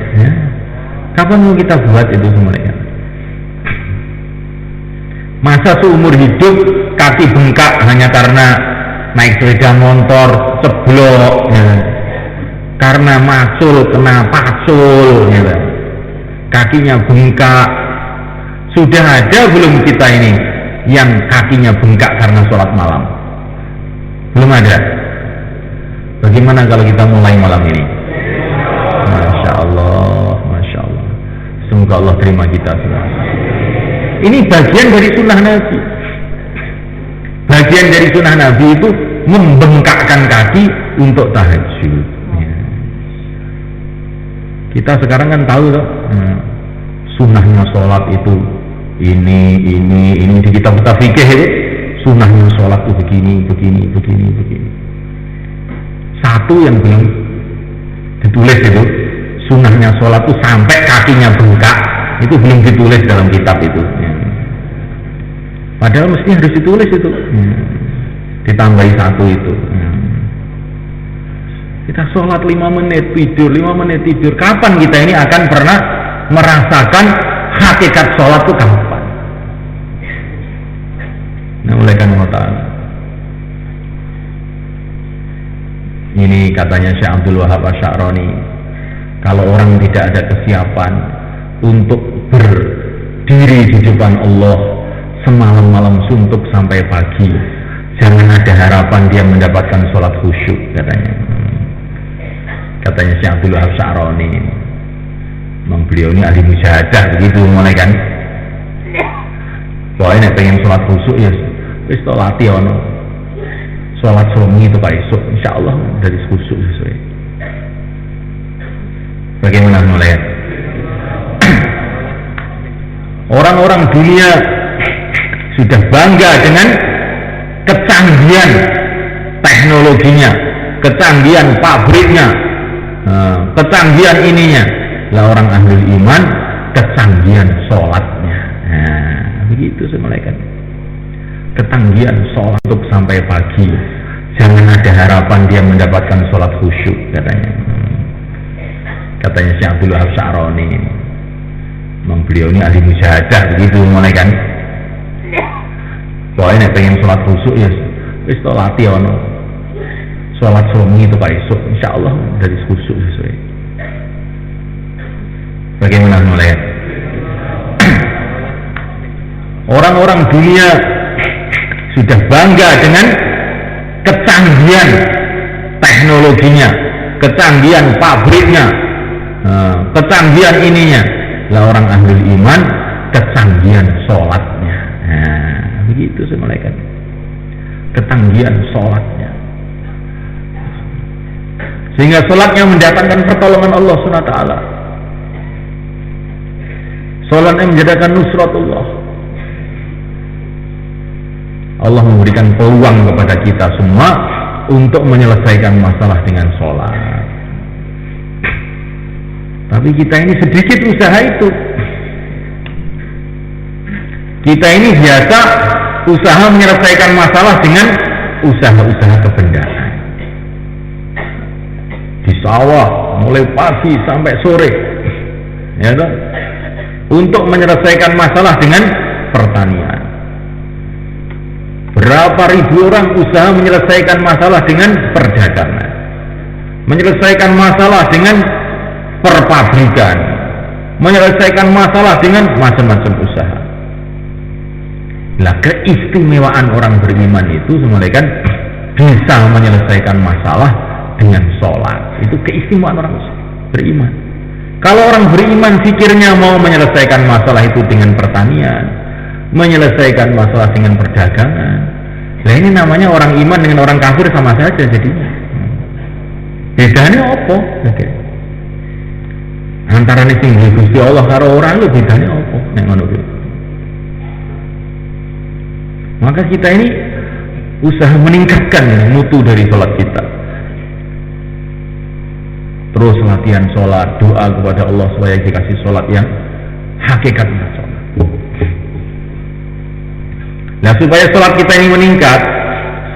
Kapan mau kita buat itu semuanya? Masa seumur hidup kaki bengkak hanya karena naik sepeda motor ceblok, karena macul kena pacul, kakinya bengkak. Sudah ada belum kita ini yang kakinya bengkak karena sholat malam? Belum ada. Bagaimana kalau kita mulai malam ini? Masya Allah, Masya Allah. Semoga Allah terima kita semua. Ini bagian dari sunnah Nabi. Bagian dari sunnah Nabi itu membengkakkan kaki untuk tahajud. Kita sekarang kan tahu toh, sunnahnya sholat itu ini di kitab fikih itu sunnahnya sholat itu begini. Satu yang belum ditulis itu, sunnahnya sholat itu sampai kakinya bengkak, itu belum ditulis dalam kitab itu. Padahal mesti harus ditulis itu. Ditambahi satu itu. Kita sholat 5 menit tidur, 5 menit tidur. Kapan kita ini akan pernah merasakan hakikat sholat itu kapan? Nah, mulai kan Allah Ta'ala. Ini katanya Syekh Abdul Wahab Asy'arani, kalau orang tidak ada kesiapan untuk berdiri di depan Allah semalam-malam suntuk sampai pagi, jangan ada harapan dia mendapatkan sholat khusyuk, katanya Syekh Abdul Wahab Sya'rani. Memang beliau ini ahli mujahadah begitu mulai kan. Pokoknya pengen sholat khusyuk ya wis to lati ono. Sholat suami itu Pak esuk insyaallah dari khusyuk sesuai. Bagaimana mulai? Orang-orang dunia sudah bangga dengan kecanggihan teknologinya, kecanggihan pabriknya, kecanggihan ininya. Lah orang ahlul iman kecanggihan sholatnya. Nah, begitu semalakan. Kecanggihan sholat untuk sampai pagi. Jangan ada harapan dia mendapatkan sholat khusyuk, katanya Syekh Abdul Wahab Sya'rani. Memang beliau ini ahli mujahadah begitu mulai kan. Pokoknya pengen sholat khusyuk ya wis to lati ono. Sholat suami itu Pak esuk insyaallah dari khusyuk sesuai. Bagaimana mulai? Orang-orang dunia sudah bangga dengan kecanggihan teknologinya, kecanggihan pabriknya, kecanggihan ininya. Lah orang ahlul iman kecanggihan sholatnya. Nah, begitu semalakan. Kecanggihan sholatnya. Sehingga sholatnya mendatangkan pertolongan Allah SWT. Sholatnya menjadikan nusratullah. Allah memberikan peluang kepada kita semua untuk menyelesaikan masalah dengan sholat. Tapi kita ini sedikit usaha itu. Kita ini biasa usaha menyelesaikan masalah dengan usaha-usaha kebendaan. Di sawah mulai pagi sampai sore, ya kan? Untuk menyelesaikan masalah dengan pertanian. Berapa ribu orang usaha menyelesaikan masalah dengan perdagangan, menyelesaikan masalah dengan perpabrikan, menyelesaikan masalah dengan macam-macam usaha. Lah keistimewaan orang beriman itu semuanya kan bisa menyelesaikan masalah dengan sholat. Itu keistimewaan orang beriman. Kalau orang beriman pikirnya mau menyelesaikan masalah itu dengan pertanian, menyelesaikan masalah dengan perdagangan, lah ini namanya orang iman dengan orang kafir sama saja jadinya. Bedanya apa? Okay. Antara ini sing Gusti Allah karo orang lu bedanya apa? Nek ngono kuwi. Maka kita ini usaha meningkatkan mutu dari sholat kita. Terus latihan sholat, doa kepada Allah supaya dikasih sholat yang hakikatnya sholat. Nah supaya sholat kita ini meningkat,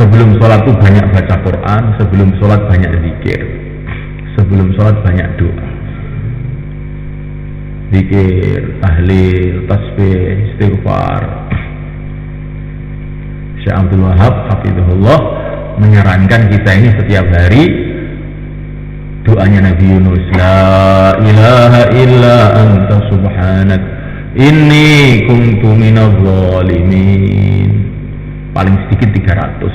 sebelum sholat itu banyak baca Quran, sebelum sholat banyak zikir, sebelum sholat banyak doa. Zikir, tahlil, tasbih, istighfar. Syekh Abdul Wahab hafizahullah menyarankan kita ini setiap hari doanya Nabi Yunus, la ilaha illa anta subhanak inni kuntu minadh dhalimin. Paling sedikit 300.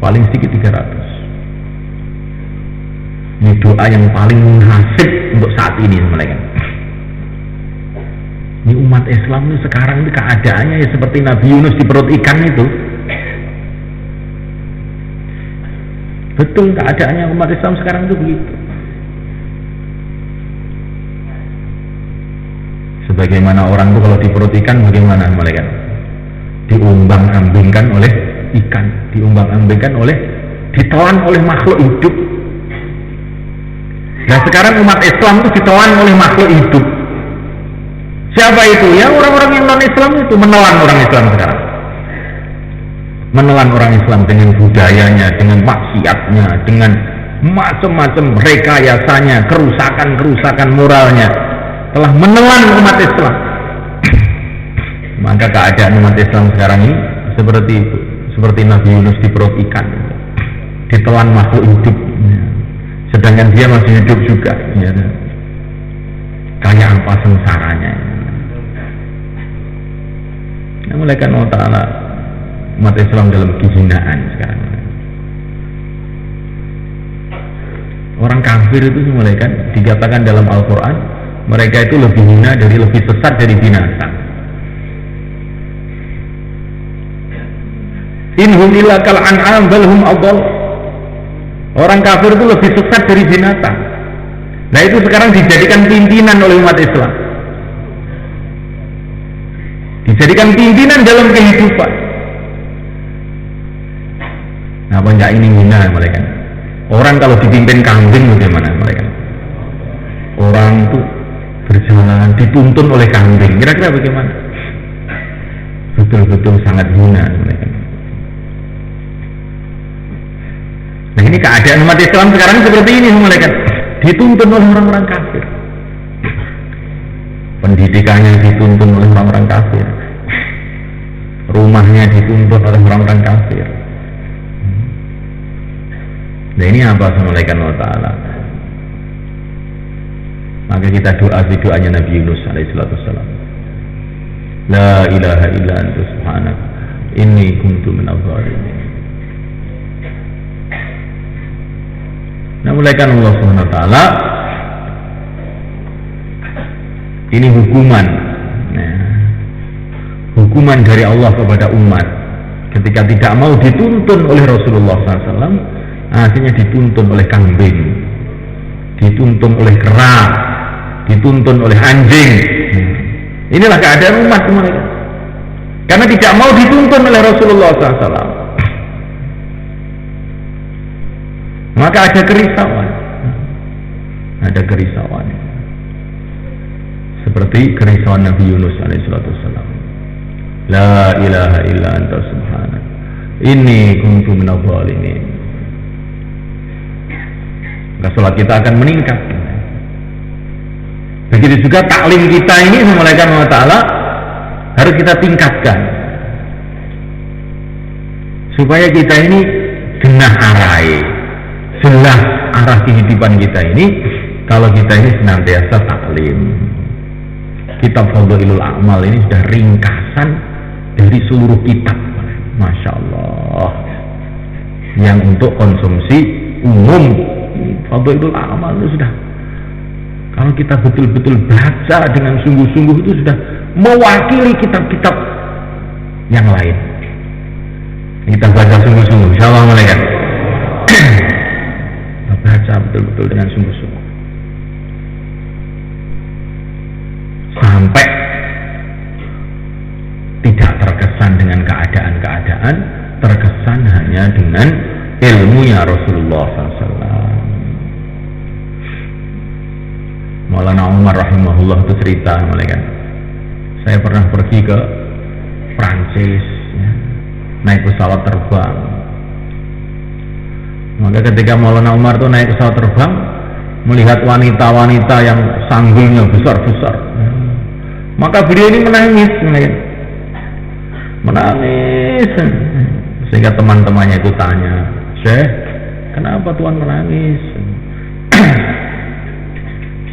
Paling sedikit 300. Ini doa yang paling munasib untuk saat ini mereka. Ini umat Islam ini sekarang ini keadaannya ya seperti Nabi Yunus di perut ikan itu. Betul keadaannya umat Islam sekarang itu begitu. Sebagaimana orang itu kalau di perut ikan bagaimana mereka? Diumbang-ambingkan oleh ikan, diumbang-ambingkan oleh, ditelan oleh makhluk hidup. Nah sekarang umat Islam itu ditelan oleh makhluk hidup. Siapa itu? Ya orang-orang yang non-Islam itu menelan orang Islam sekarang. Menelan orang Islam dengan budayanya, dengan maksiatnya, dengan macam-macam rekayasanya, kerusakan-kerusakan moralnya, telah menelan umat Islam. Maka keadaan umat Islam sekarang ini seperti itu, seperti Nabi Yunus di perut ikan, ditelan makhluk hidup, sedangkan dia masih hidup juga, ya. Kayak apa sengsaranya. Yang mulai kan Allah Ta'ala umat Islam dalam kehinaan sekarang. Orang kafir itu mulai kan dikatakan dalam Al-Quran, mereka itu lebih hina dari, lebih sesat dari binatang. Inhum illa kal an'am bal hum adall. Orang kafir itu lebih sesat dari binatang. Nah itu sekarang dijadikan pimpinan oleh umat Islam, dijadikan pimpinan dalam kehidupan. Nah, apa enggak ini hina mereka? Orang kalau dipimpin kambing bagaimana mereka? Orang itu berjalan dituntun oleh kambing, kira-kira bagaimana? Betul-betul sangat hina mereka. Nah ini keadaan umat Islam sekarang seperti ini mereka, dituntun oleh orang-orang kafir, pendidikannya dituntun oleh orang-orang kafir, rumahnya dituntun oleh orang-orang kafir. Nah ini apa Assalamualaikum wa ta'ala. Maka kita doa di doanya Nabi Yunus alaihissalam, la ilaha illa anta subhanaka inni kuntu minadh dhalimin. Nah mulaikan Allah Subhanahu wa ta'ala ini hukuman, hukuman dari Allah kepada umat ketika tidak mau dituntun oleh Rasulullah SAW, akhirnya dituntun oleh kambing, dituntun oleh kera, dituntun oleh anjing. Inilah keadaan umat mereka karena tidak mau dituntun oleh Rasulullah SAW. Maka ada kerisauan, seperti kerisauan Nabi Yunus alaihissalam. La ilaha illa anta subhanak inni kuntu minadh dhalimin. Maka sholat kita akan meningkat. Begitu juga taklim kita ini Assalamualaikum wa ta'ala harus kita tingkatkan supaya kita ini jenah arai, jelas arah kehidupan kita ini. Kalau kita ini senantiasa taklim, kitab Fadhailul A'mal ini sudah ringkasan dari seluruh kitab, Masya Allah, yang untuk konsumsi umum. Fadhailul A'mal itu sudah, kalau kita betul-betul baca dengan sungguh-sungguh, itu sudah mewakili kitab-kitab yang lain. Kita baca sungguh-sungguh, insyaallah malaikat. Baca betul-betul dengan sungguh-sungguh sampai tidak terkesan dengan keadaan-keadaan, terkesan hanya dengan ilmunya Rasulullah SAW. Maulana Umar rahimahullah itu cerita, malaikat, saya pernah pergi ke Prancis ya, naik pesawat terbang. Maka ketika Maulana Umar itu naik pesawat terbang, melihat wanita-wanita yang sanggulnya besar-besar, maka beliau ini menangis, sehingga teman-temannya itu tanya, Syekh, kenapa Tuhan menangis?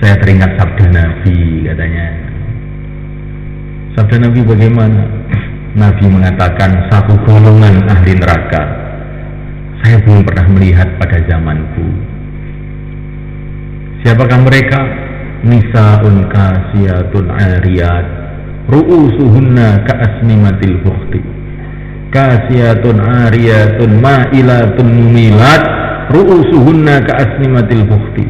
Saya teringat sabda Nabi, katanya. Sabda Nabi bagaimana? Nabi mengatakan satu golongan ahli neraka saya belum pernah melihat pada zamanku. Siapakah mereka? Nisaun kasiyatun ariyat, ru'usuhunna ka'asnimatil bukhti, kasiyatun ariyatun ma'ilatun mumilat, ru'usuhunna ka'asnimatil bukhti.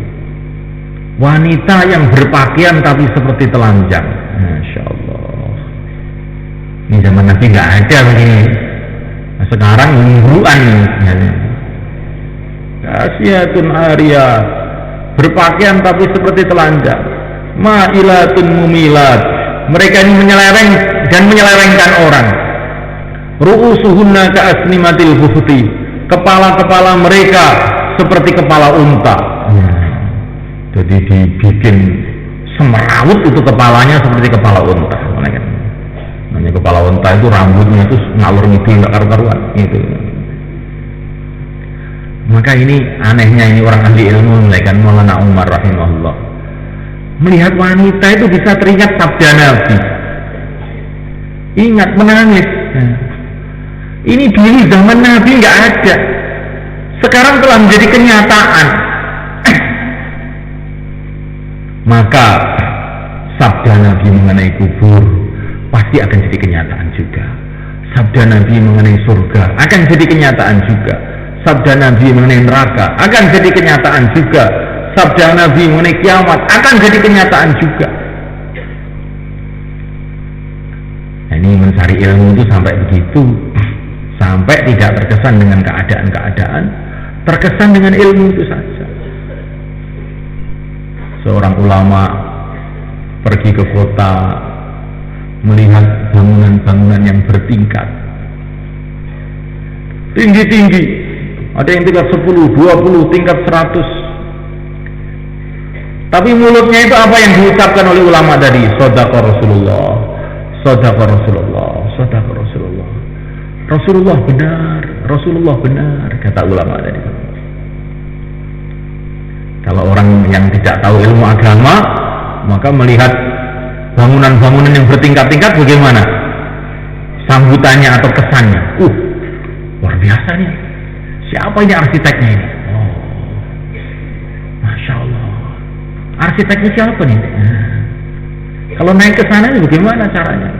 Wanita yang berpakaian tapi seperti telanjang. Masya Allah. Ini zaman Nabi nggak ada begini. Sekarang mingguan. Kasiyatun ariyat, berpakaian tapi seperti telanjang. Ma'ilatun mumilat, mereka ini menyeleweng dan menyelewengkan orang. Ru'usuhunna ka'asnimatil bukhti, kepala-kepala mereka seperti kepala unta. Jadi dibikin semerawut itu kepalanya seperti kepala unta. Namanya kepala unta itu rambutnya itu ngalur ngidul nggak karu-karuan gitu. Maka ini anehnya ini orang ahli ilmu, mulaikan Maulana Umar rahimahullah, melihat wanita itu bisa teringat sabda Nabi, ingat menangis. Ini dulu zaman Nabi nggak ada, sekarang telah menjadi kenyataan. Maka sabda Nabi mengenai kubur pasti akan jadi kenyataan juga. Sabda Nabi mengenai surga akan jadi kenyataan juga. Sabda Nabi mengenai neraka akan jadi kenyataan juga. Sabda Nabi mengenai kiamat akan jadi kenyataan juga. Nah, ini mencari ilmu itu sampai begitu, sampai tidak terkesan dengan keadaan-keadaan, terkesan dengan ilmu itu saja. Seorang ulama pergi ke kota, melihat bangunan-bangunan yang bertingkat, tinggi-tinggi, ada yang tingkat 10, 20, tingkat 100. Tapi mulutnya itu apa yang diucapkan oleh ulama tadi? Shadaqa Rasulullah, Shadaqa Rasulullah, Shadaqa Rasulullah. Rasulullah benar, Rasulullah benar, kata ulama tadi. Kalau orang yang tidak tahu ilmu agama, maka melihat bangunan-bangunan yang bertingkat-tingkat bagaimana sambutannya atau kesannya? Luar biasa nih. Siapa ini arsiteknya ini? Oh, Masya Allah. Arsiteknya siapa nih? Kalau naik ke sana ini bagaimana caranya?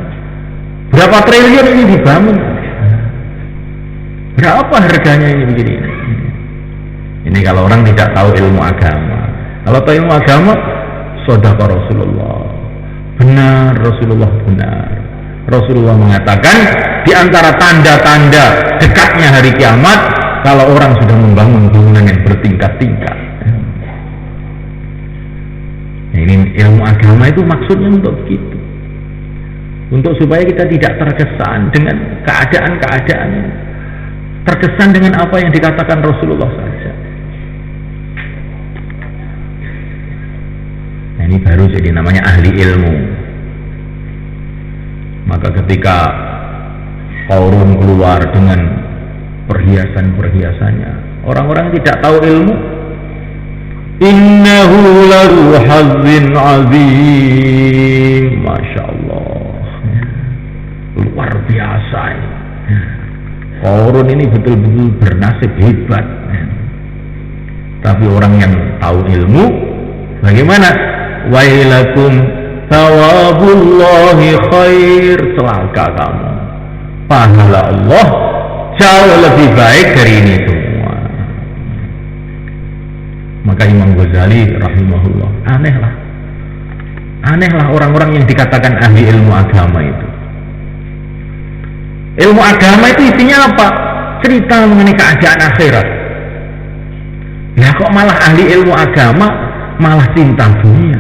Berapa triliun ini dibangun? Berapa harganya ini begini? Ini kalau orang tidak tahu ilmu agama. Kalau tahu ilmu agama, Shadaqa Rasulullah, benar Rasulullah benar. Rasulullah mengatakan di antara tanda-tanda dekatnya hari kiamat kalau orang sudah membangun bangunan yang bertingkat-tingkat. Nah, ini ilmu agama itu maksudnya untuk begitu, untuk supaya kita tidak terkesan dengan keadaan-keadaan, terkesan dengan apa yang dikatakan Rasulullah saja. Nah, ini baru jadi namanya ahli ilmu. Maka ketika Qarun keluar dengan perhiasan-perhiasannya, orang-orang tidak tahu ilmu, innahu lahu hazzin azim, Masya Allah, luar biasa ini. Qarun ini betul-betul bernasib hebat. Tapi orang yang tahu ilmu bagaimana? Wailakum thawabullahi khair, celaka kamu, pahala Allah jauh lebih baik dari ini semua. Maka Imam Ghazali rahimahullah, anehlah orang-orang yang dikatakan ahli ilmu agama itu. Ilmu agama itu isinya apa? Cerita mengenai keadaan akhirat. Ya kok malah ahli ilmu agama malah cinta dunia.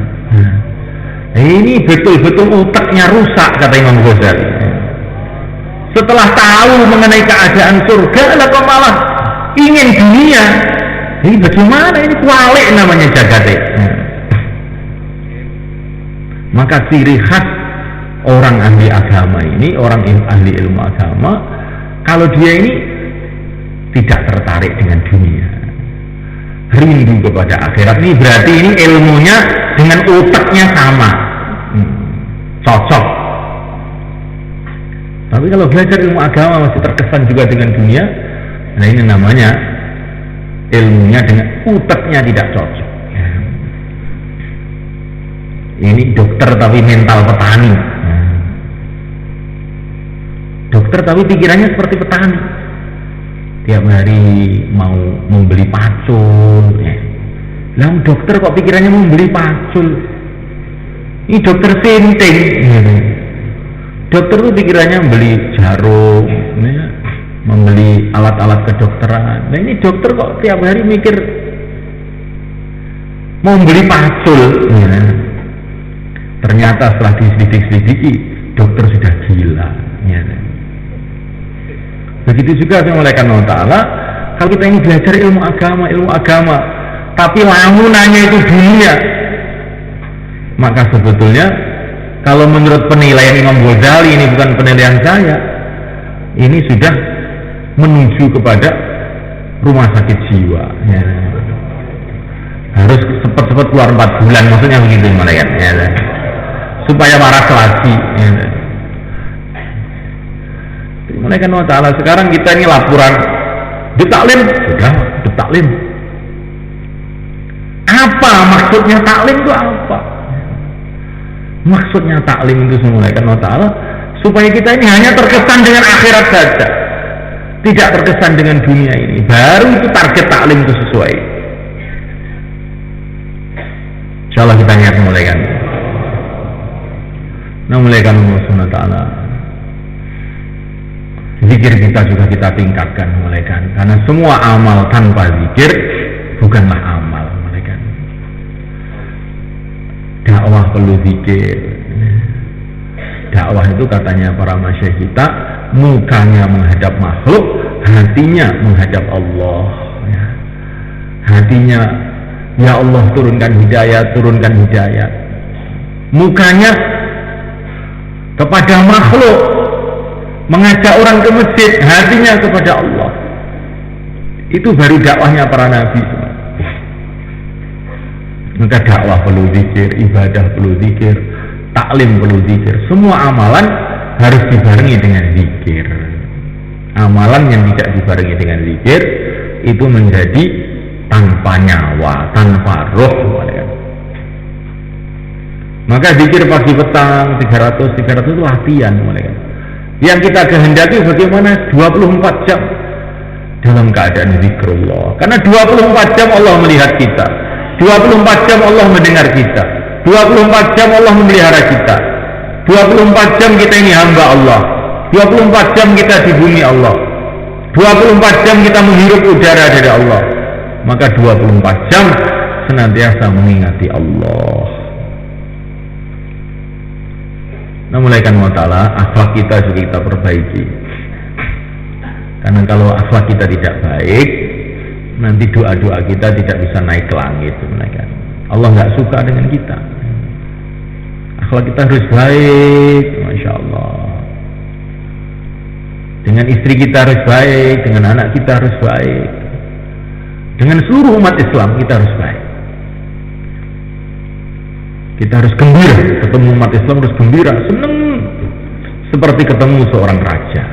Ini betul-betul utaknya rusak, kata Imam Ghazali. Setelah tahu mengenai keadaan surga, lah kok malah ingin dunia. Ini bagaimana? Ini kualik namanya jagatnya. Maka ciri khas orang ahli agama ini, orang ahli ilmu agama, kalau dia ini tidak tertarik dengan dunia, rindu kepada akhirat, ini berarti ini ilmunya dengan otaknya sama, cocok. Tapi kalau belajar ilmu agama masih terkesan juga dengan dunia, nah ini namanya ilmunya dengan otaknya tidak cocok. Ini dokter tapi mental petani, dokter tapi pikirannya seperti petani, tiap hari mau membeli pacul. Lah dokter kok pikirannya mau membeli pacul? Ini dokter sinting. Dokter itu pikirannya membeli jarum, membeli alat-alat kedokteran. Nah ini dokter kok tiap hari mikir mau membeli pacul. Ternyata setelah diselidiki, dokter sudah gila. Begitu juga sama malaikat Allah Ta'ala. Kalau kita ini belajar ilmu agama, tapi lamunannya itu dunia, maka sebetulnya kalau menurut penilaian Imam Ghazali, ini bukan penilaian saya, ini sudah menuju kepada rumah sakit jiwa. Harus cepat-cepat keluar 4 bulan, maksudnya begitu malaikat, supaya waras lagi. Malaikat Allah Ta'ala. Sekarang kita ini laporan ditaklim, sudah ditaklim. Apa maksudnya taklim itu apa? Maksudnya taklim itu semua malaikat Allah Ta'ala supaya kita ini hanya terkesan dengan akhirat saja, tidak terkesan dengan dunia ini. Baru itu target taklim itu sesuai. Insyaallah kita niat mulaikan. Nah, mulaikan Allah Subhanahu wa Ta'ala. Zikir kita juga kita tingkatkan, mulaikan. Karena semua amal tanpa zikir bukanlah amal, mulaikan. Dakwah perlu zikir. Dakwah itu katanya para masyayikh kita, mukanya menghadap makhluk, hatinya menghadap Allah. Hatinya, ya Allah turunkan hidayah, turunkan hidayah. Mukanya kepada makhluk, mengajak orang ke masjid, hatinya kepada Allah. Itu baru dakwahnya para nabi. Maka dakwah perlu zikir, ibadah perlu zikir, taklim perlu zikir. Semua amalan harus dibarengi dengan zikir. Amalan yang tidak dibarengi dengan zikir itu menjadi tanpa nyawa, tanpa roh. Maka zikir pagi petang 300 itu latihan. Yang kita kehendaki bagaimana 24 jam dalam keadaan zikrullah. Karena 24 jam Allah melihat kita, 24 jam Allah mendengar kita, 24 jam Allah memelihara kita, 24 jam kita ini hamba Allah, 24 jam kita di bumi Allah, 24 jam kita menghirup udara dari Allah. Maka 24 jam senantiasa mengingati Allah. Nah, mulaikan Allah Ta'ala, akhlak kita juga kita perbaiki. Karena kalau akhlak kita tidak baik, nanti doa-doa kita tidak bisa naik ke langit. Allah nggak suka dengan kita. Akhlak kita harus baik, Masya Allah. Dengan istri kita harus baik, dengan anak kita harus baik, dengan seluruh umat Islam kita harus baik. Kita harus gembira, ketemu umat Islam harus gembira, senang seperti ketemu seorang raja.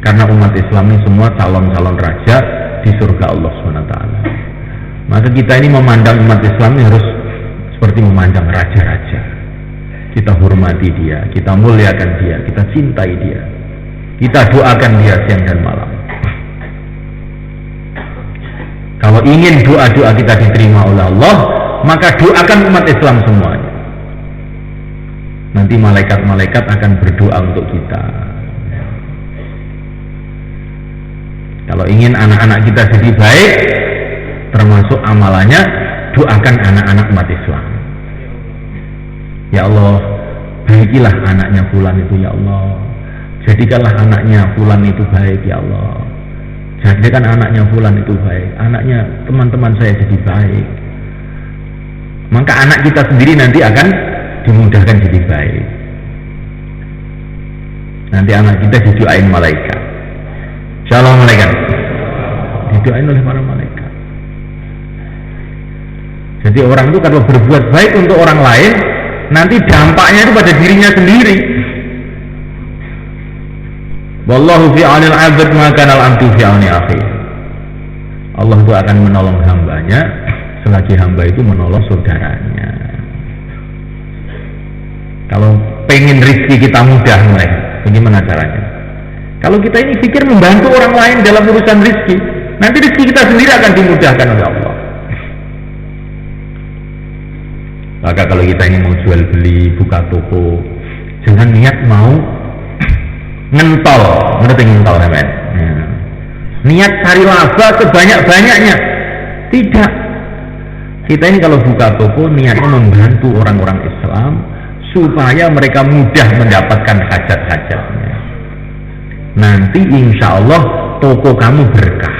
Karena umat Islam ini semua calon-calon raja di surga Allah SWT. Maka kita ini memandang umat Islam ini harus seperti memandang raja-raja. Kita hormati dia, kita muliakan dia, kita cintai dia, kita doakan dia siang dan malam. Kalau ingin doa-doa kita diterima oleh Allah, maka doakan umat Islam semuanya. Nanti malaikat-malaikat akan berdoa untuk kita. Kalau ingin anak-anak kita jadi baik, termasuk amalannya, doakan anak-anak umat Islam. Ya Allah, baikilah anaknya fulan itu, ya Allah. Jadikanlah anaknya fulan itu baik, ya Allah. Jadikan anaknya fulan itu baik, anaknya teman-teman saya jadi baik. Maka anak kita sendiri nanti akan dimudahkan jadi baik. Nanti anak kita didoain malaikat. Shalom malaikat, didoain oleh para malaikat. Jadi orang itu kalau berbuat baik untuk orang lain, nanti dampaknya itu pada dirinya sendiri. Wallahu fi 'aunil 'abd ma kana al-'abdu fi 'auni akhi. Allah itu akan menolong hambanya selagi hamba itu menolong saudaranya. Kalau pengen rezeki kita mudah, bagaimana caranya? Kalau kita ini pikir membantu orang lain dalam urusan rezeki, nanti rezeki kita sendiri akan dimudahkan oleh Allah. Maka kalau kita ini mau jual beli, buka toko, jangan niat mau ngentol, ngerti ngentol teman? Ya. Niat cari laba sebanyak-banyaknya, tidak. Kita ini kalau buka toko niatnya membantu orang-orang Islam supaya mereka mudah mendapatkan hajat-hajatnya. Nanti insya Allah toko kamu berkah.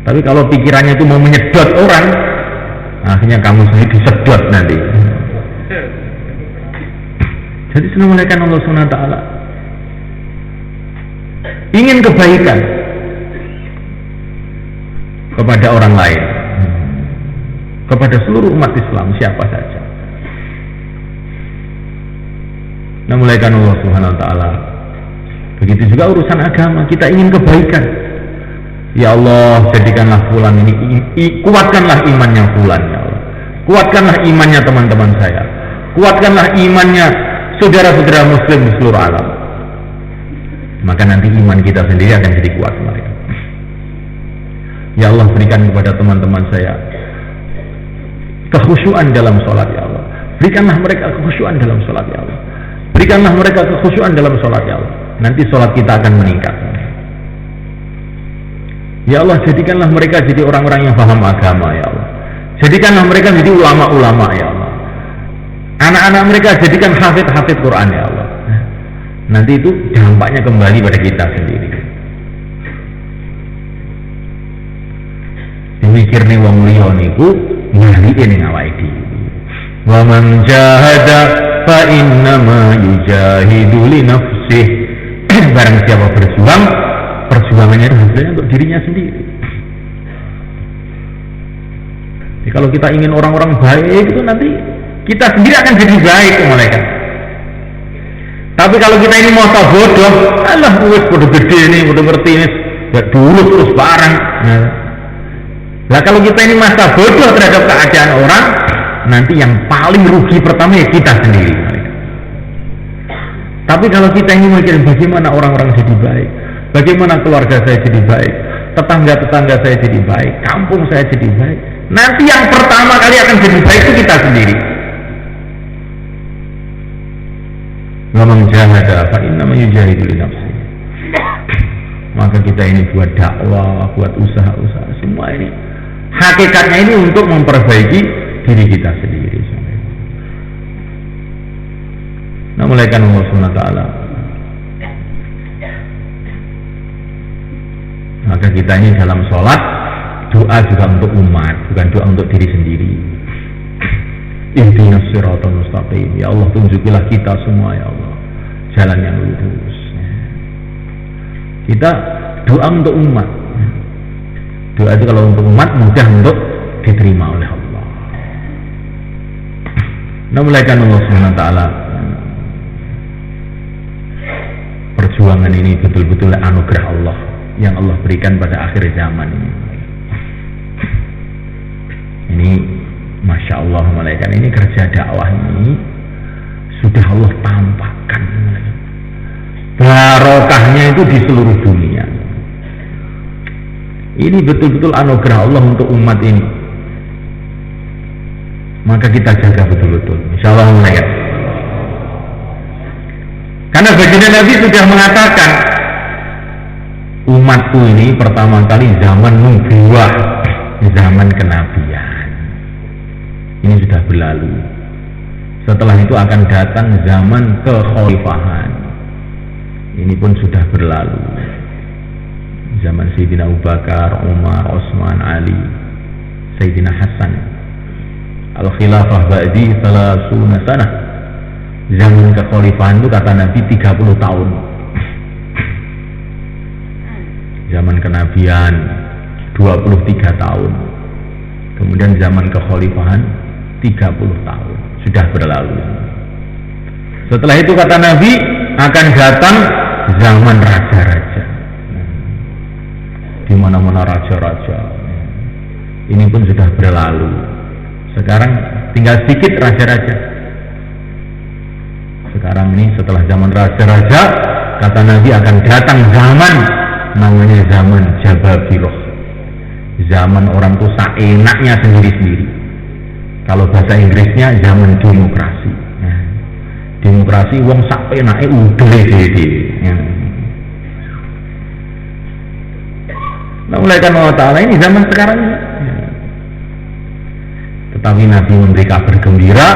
Tapi kalau pikirannya itu mau menyedot orang, akhirnya kamu sendiri disedot nanti. Jadi senang Allah SWT ingin kebaikan kepada orang lain, kepada seluruh umat Islam siapa saja. Nah, mulaikan Allah Subhanahu wa taala. Begitu juga urusan agama, kita ingin kebaikan. Ya Allah, jadikanlah fulan ini, kuatkanlah imannya fulan, ya Allah. Kuatkanlah imannya teman-teman saya. Kuatkanlah imannya saudara-saudara muslim di seluruh alam. Maka nanti iman kita sendiri akan jadi kuat mereka. Ya Allah, berikan kepada teman-teman saya kekhusyuan dalam sholat, ya Allah. Berikanlah mereka kekhusyuan dalam sholat, ya Allah. Berikanlah mereka kekhusyuan dalam sholat, ya Allah. Nanti sholat kita akan meningkat. Ya Allah, jadikanlah mereka jadi orang-orang yang paham agama, ya Allah. Jadikanlah mereka jadi ulama-ulama, ya Allah. Anak-anak mereka jadikan hafid-hafid Quran, ya Allah. Nanti itu dampaknya kembali pada kita sendiri. Mikirne wong liya niku ngalike ning awake dhewe. Wa man jahada fa inna ma yujahidu li nafsih. Barang siapa berjuang, perjuangannya itu hasilnya untuk dirinya sendiri. Jadi kalau kita ingin orang-orang baik itu nanti kita sendiri akan jadi baik mereka. Tapi kalau kita ini mau bodoh, alah wis bodoh gede ini, bodoh ngerti ini, gak dulu terus barang. Nah kalau kita ini masa bodoh terhadap keadaan orang, nanti yang paling rugi pertama ya kita sendiri. Tapi kalau kita ini mikir bagaimana orang-orang jadi baik, bagaimana keluarga saya jadi baik, tetangga-tetangga saya jadi baik, kampung saya jadi baik, nanti yang pertama kali akan jadi baik itu kita sendiri. Ngomong jahada fa inna ma yujahidu li nafsi. Maka kita ini buat dakwah, buat usaha-usaha, semua ini hakikatnya ini untuk memperbaiki diri kita sendiri. Nah, mulaikan Allah Subhanahu wa taala. Maka kita ini dalam sholat doa juga untuk umat, bukan doa untuk diri sendiri. Ihdinas siratal mustaqim. Ya Allah, tunjukilah kita semua, ya Allah, jalan yang lurus. Kita doa untuk umat. Doa itu kalau untuk umat mudah untuk diterima oleh Allah. Nah, mulaikan Allah Subhanahu wa taala. Perjuangan ini betul-betul anugerah Allah yang Allah berikan pada akhir zaman ini. Ini Masya Allah, malaikat ini kerja dakwah ini sudah Allah tampakkan. Barokahnya itu di seluruh dunia. Ini betul-betul anugerah Allah untuk umat ini. Maka kita jaga betul-betul. Insya Allah malaikat. Karena baginda Nabi sudah mengatakan, umatku ini pertama kali zaman nubuwah, zaman kenabian. Ini sudah berlalu. Setelah itu akan datang zaman kekhalifahan. Ini pun sudah berlalu. Zaman Sayyidina Abu Bakar, Umar, Utsman, Ali, Sayyidina Hasan. Al-khilafah ba'di 30 sanah. Zaman kekhalifahan itu kata Nabi 30 tahun. Zaman kenabian 23 tahun. Kemudian zaman kekhalifahan 30 tahun. Sudah berlalu. Setelah itu kata Nabi akan datang zaman raja-raja. Di mana-mana raja-raja. Ini pun sudah berlalu. Sekarang tinggal sedikit raja-raja. Sekarang ini setelah zaman raja-raja, kata Nabi akan datang zaman namanya zaman Jababiroh. Zaman orang tuh seenaknya sendiri-sendiri. Kalau bahasa Inggrisnya zaman demokrasi. Demokrasi wong sak enake udele dhewe. Nah, mulaikan Allah Ta'ala ini zaman sekarang ini. Tetapi Nabi memberi kabar gembira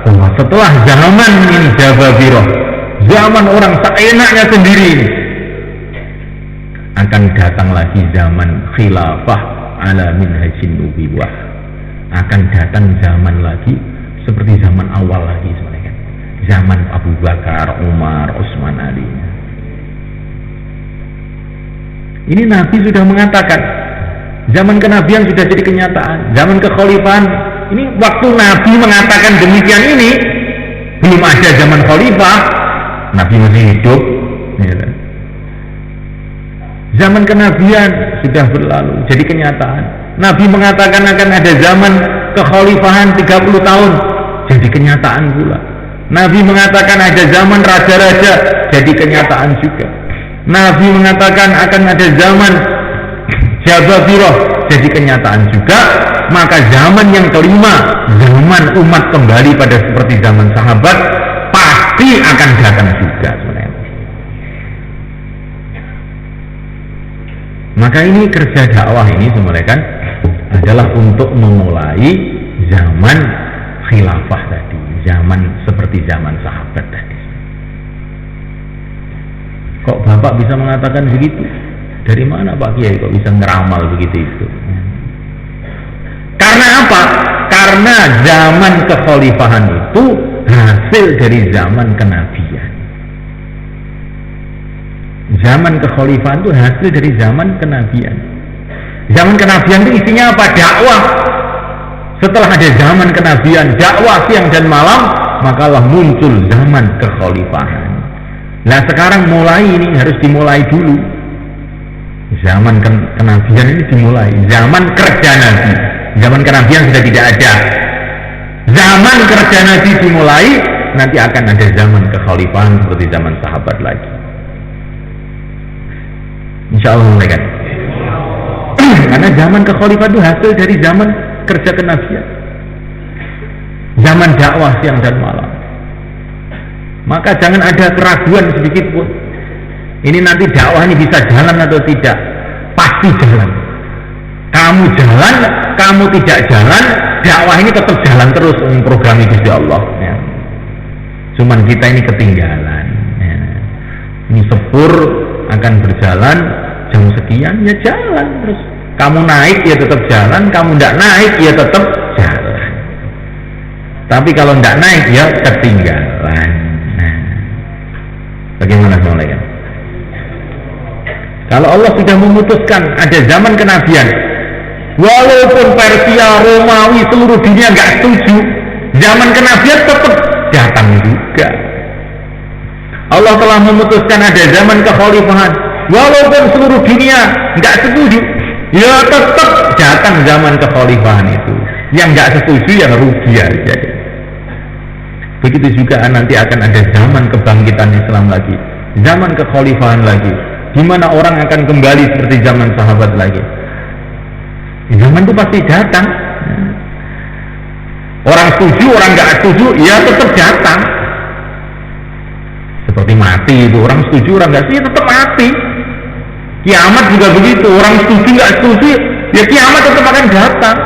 bahwa setelah zaman ini Jababiroh, zaman orang seenaknya sendiri ini, akan datang lagi zaman khilafah ala minhajin nubuwah. Akan datang zaman lagi seperti zaman awal lagi sebenarnya. Zaman Abu Bakar, Umar, Utsman, Ali. Ini Nabi sudah mengatakan zaman kenabian sudah jadi kenyataan. Zaman kekhalifahan ini waktu Nabi mengatakan demikian ini Belum ada zaman khalifah, Nabi masih hidup. Ya. Zaman kenabian sudah berlalu, jadi kenyataan. Nabi mengatakan akan ada zaman kekhalifahan 30 tahun, jadi kenyataan pula. Nabi mengatakan ada zaman raja-raja, jadi kenyataan juga. Nabi mengatakan akan ada zaman Jababirah, jadi kenyataan juga. Maka zaman yang kelima, zaman umat kembali pada seperti zaman sahabat, pasti akan datang juga sebenarnya. Maka ini kerja dakwah ini sebenarnya kan adalah untuk memulai zaman khilafah tadi, zaman seperti zaman sahabat tadi. Kok Bapak bisa mengatakan begitu? Dari mana Pak Kiai kok bisa ngeramal begitu itu? Karena apa? Karena zaman kekhalifahan itu hasil dari zaman kenabian. Zaman kekhalifahan itu hasil dari zaman kenabian. Zaman kenabian itu isinya apa? Dakwah. Setelah ada zaman kenabian, dakwah siang dan malam, makalah muncul zaman kekhalifahan. Nah sekarang mulai ini harus dimulai dulu. Zaman kenabian ini dimulai. Zaman kerja Nabi. Zaman kenabian sudah tidak ada. Zaman kerja Nabi dimulai, nanti akan ada zaman kekhalifahan seperti zaman sahabat lagi. Insya Allah mulai kan. Karena zaman kekhalifahan itu hasil dari zaman kerja kenabian, zaman dakwah siang dan malam. Maka jangan ada keraguan sedikit pun. Ini nanti dakwah ini bisa jalan atau tidak? Pasti jalan. Kamu jalan, kamu tidak jalan, dakwah ini tetap jalan terus. Program Gusti Allah. Ya. Cuman kita ini ketinggalan. Ya. Ini sepur akan berjalan jam sekian, ya jalan terus. Kamu naik ya tetap jalan, kamu tidak naik ya tetap jalan. Tapi kalau tidak naik ya ketinggalan. Nah, bagaimana semuanya? Kalau Allah sudah memutuskan ada zaman kenabian, walaupun Persia, Romawi, seluruh dunia nggak setuju, zaman kenabian tetap datang juga. Allah telah memutuskan ada zaman kekhalifahan, walaupun seluruh dunia nggak setuju, ya tetap datang zaman kekhalifahan itu. Yang nggak setuju yang rugi aja. Begitu juga nanti akan ada zaman kebangkitan Islam lagi, zaman kekhalifahan lagi, di mana orang akan kembali seperti zaman sahabat lagi. Zaman itu pasti datang. Orang setuju, orang nggak setuju, ya tetap datang. Seperti mati itu, orang setuju, orang nggak setuju, tetap mati. Kiamat juga begitu, orang setuju nggak setuju, ya kiamat tetap akan datang.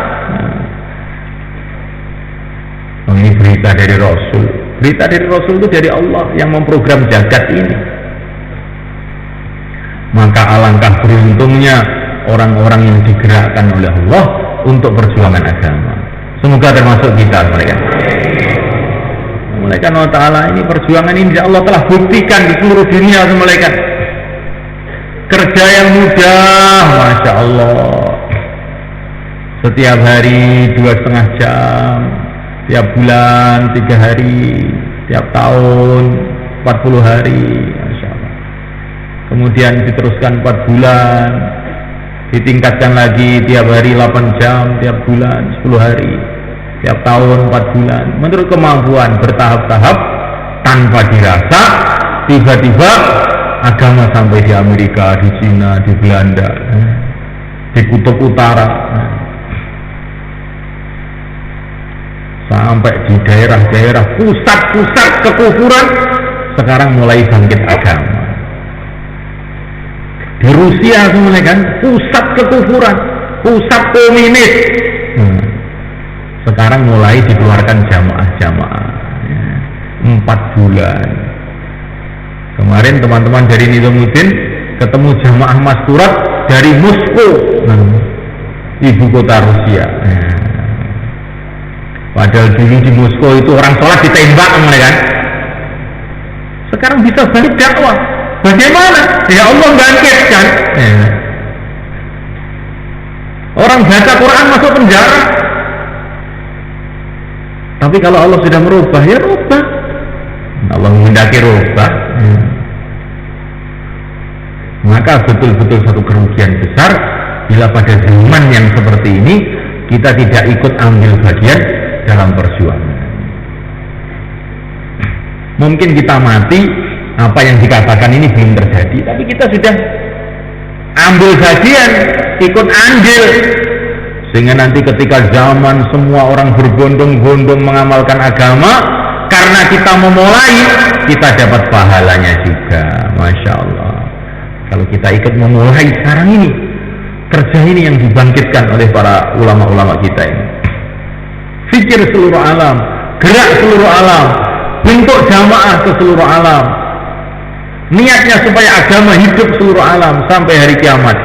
Ini berita dari Rasul. Berita dari Rasul itu dari Allah yang memprogram jagat ini. Maka alangkah beruntungnya orang-orang yang digerakkan oleh Allah untuk perjuangan agama. Semoga termasuk kita mereka. Malaikat Allah Ta'ala ini perjuangan ini Allah telah buktikan di seluruh dunia malaikat. Kerja yang mudah, Masya Allah. Setiap hari 2,5 jam, tiap bulan 3 hari, tiap tahun 40 hari, Masya Allah. Kemudian diteruskan 4 bulan, ditingkatkan lagi tiap hari 8 jam, tiap bulan 10 hari, tiap tahun 4 bulan. Menurut kemampuan bertahap-tahap, tanpa dirasa, tiba-tiba agama sampai di Amerika, di Cina, di Belanda, di Kutub Utara, sampai di daerah-daerah pusat-pusat kekufuran sekarang mulai bangkit agama. Di Rusia semuanya kan pusat kekufuran, pusat komunis. Sekarang mulai dikeluarkan jamaah-jamaah 4 bulan. Kemarin teman-teman dari Nizamuddin ketemu jamaah Masturat dari Moskow, ibu kota Rusia. Padahal dulu di Moskow itu orang sholat ditembak, kan? Sekarang bisa balik dakwah. Bagaimana? Ya Allah bangkitkan. Orang baca Quran masuk penjara. Tapi kalau Allah sudah merubah, ya rubah. Allah menghendaki rubah, maka betul-betul satu kerugian besar bila pada zaman yang seperti ini kita tidak ikut ambil bagian dalam perjuangan. Mungkin kita mati, apa yang dikatakan ini belum terjadi, tapi kita sudah ambil bagian, ikut andil, sehingga nanti ketika zaman semua orang berbondong-bondong mengamalkan agama, karena kita memulai, kita dapat pahalanya juga. Masya Allah. Kalau kita ikut memulai sekarang ini, kerja ini yang dibangkitkan oleh para ulama-ulama kita ini, fikir seluruh alam, gerak seluruh alam, bentuk jamaah ke seluruh alam, niatnya supaya agama hidup seluruh alam sampai hari kiamat.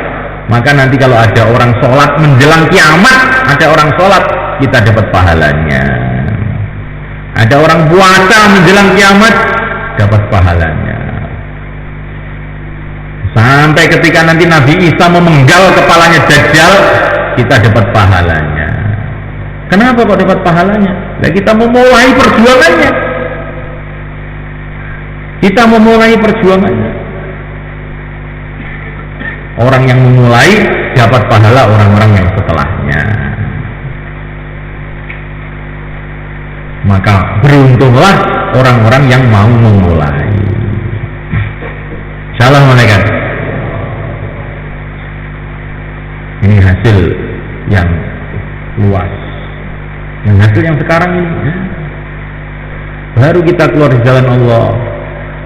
Maka nanti kalau ada orang sholat menjelang kiamat, ada orang sholat, kita dapat pahalanya. Ada orang puasa menjelang kiamat, dapat pahalanya. Sampai ketika nanti Nabi Isa memenggal kepalanya Dajjal, kita dapat pahalanya. Kenapa kok dapat pahalanya? Nah, kita memulai perjuangannya. Kita memulai perjuangannya. Orang yang memulai dapat pahala orang-orang yang setelahnya. Maka beruntunglah orang-orang yang mau memulai. Assalamualaikum. Ini hasil yang luas. Yang hasil yang sekarang ini, baru kita keluar di jalan Allah,